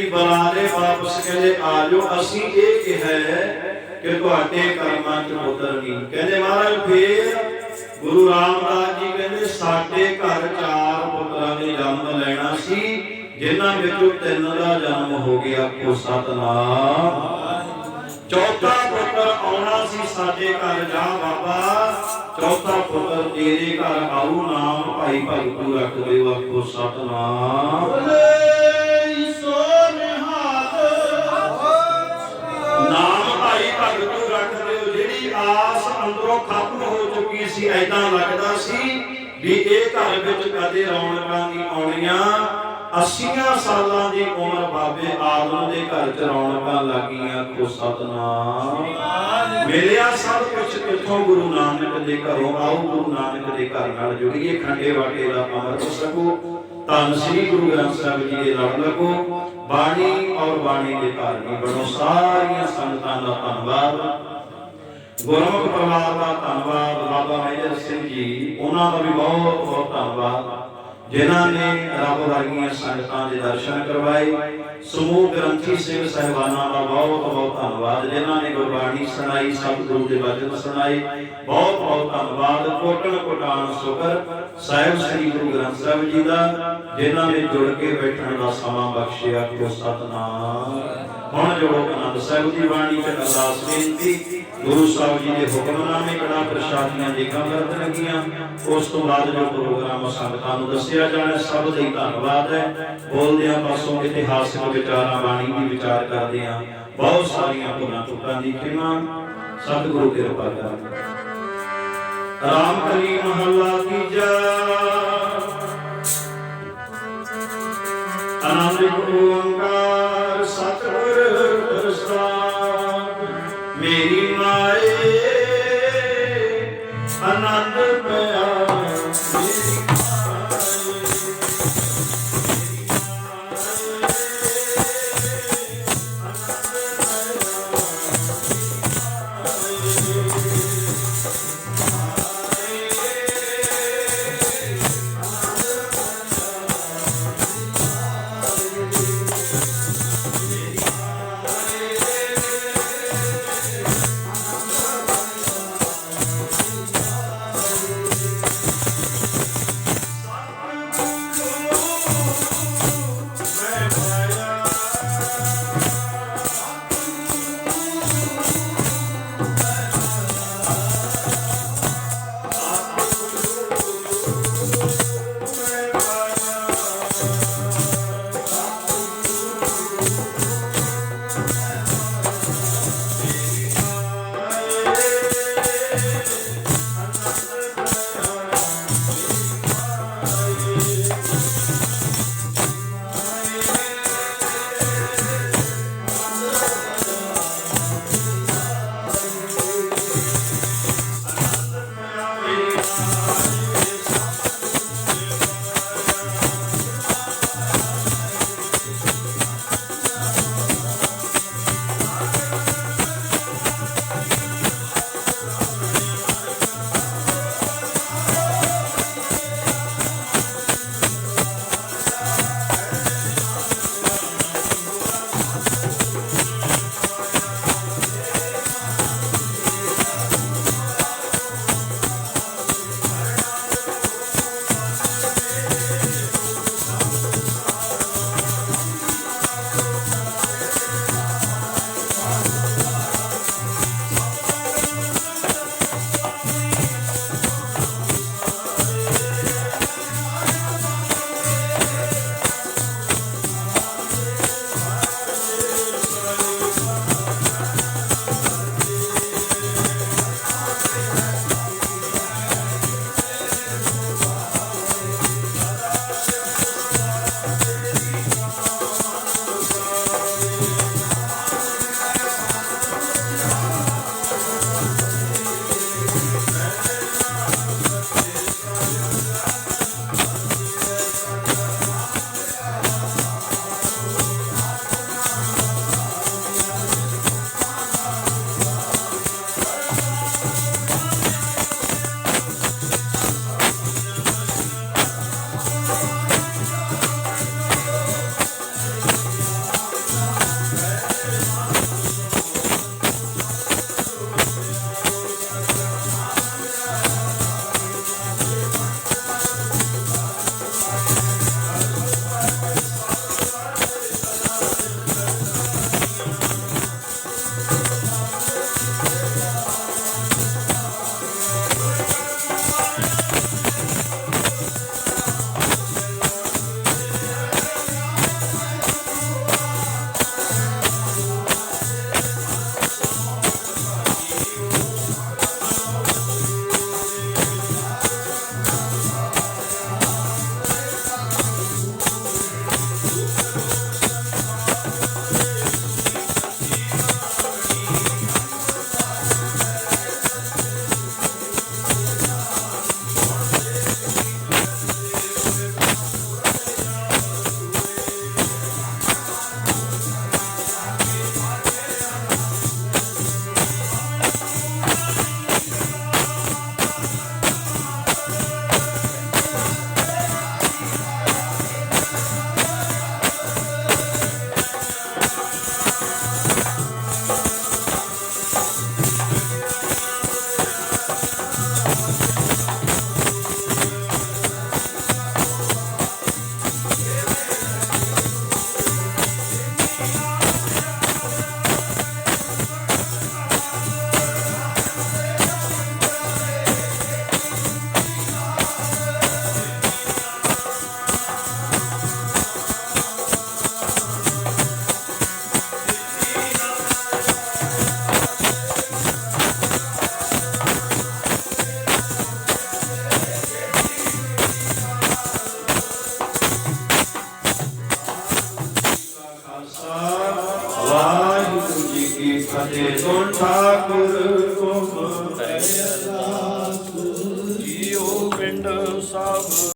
बुलाने वापस कहते आजो असी ये कहा कि तुहाडे कर्मां च पुत्र नहीं। कहते महाराज फिर गुरु रामदास जी कहते साडे घर 4 पुत्रां ने जन्म लेना सी, जिन्हां विचों 3 दा जन्म हो गया। को सतनाम। चौथा पुत्र आउणा सी साडे घर, जा बाबा चौथा पुत्र तेरे घर आऊ, नाम भाई भगतू रख दिओ। को सतनाम। नाम भाई भगतू रख दिओ। जिहड़ी आस अंदरों खत्म हो चुकी सी, ऐदां लगदा सी भी इह घर विच कदे रौनकां नहीं आउणीਆਂ। 80 सालां दी उम्र बाबे आदम दे घर च रौनकां लगीਆਂ। को सतनाम। मिलिया सब कुछ इत्थों गुरु नानक दे घरों। आओ गुरु नानक दे घर नाल जुड़ीए, खंडे वाटे दा अमृत छको, धन श्री गुरु ग्रंथ साहिब जी दे लड़ लगो। बाणी और बाणी के धारनी बनो। सारिया संगतां दा धन्नवाद, गुरमुख परिवार का धन्नवाद, बाबा मेजर सिंह जी उन्हां दा भी बहुत बहुत धन्नवाद, जिन्हां ने रब वर्गियां संगतां दे दर्शन करवाए। समूह ग्रंथी सिंह साहिबाना का बहुत बहुत धन्नवाद, जिन्हां ने गुरबाणी सुनाई, सतगुरु के वचन सुनाए। बहुत बहुत धन्नवाद कोटन कोटान शुकर साहिब श्री गुरु ग्रंथ साहिब जी का, जिन्हां ने जुड़ के बैठण का समा बख्शिया। को सतनाम। हुण जोड़ो आनंद साहिब की बाणी च अरदास बेनती। गुरु साहिब जी के हुक्मनामे कड़ा प्रशादियां देखा करत लगियां। उस तो बाद जो प्रोग्राम संगतां नूं दस्सिया जाना, सब दा धन्नवाद है। बोलदियां पासों इतिहासक विचारां बाणी भी विचार करदे हां। बहुत सारियां भुलां चुकां दी खिमा सतगुरु किरपा कर। राम कली महला तीजा। आनंद ओंकार सतगुर प्रसाद। मेरी माए आनंद पया। ਫਤਿਹ। ਸੁਣ ਠਾਕੁਰ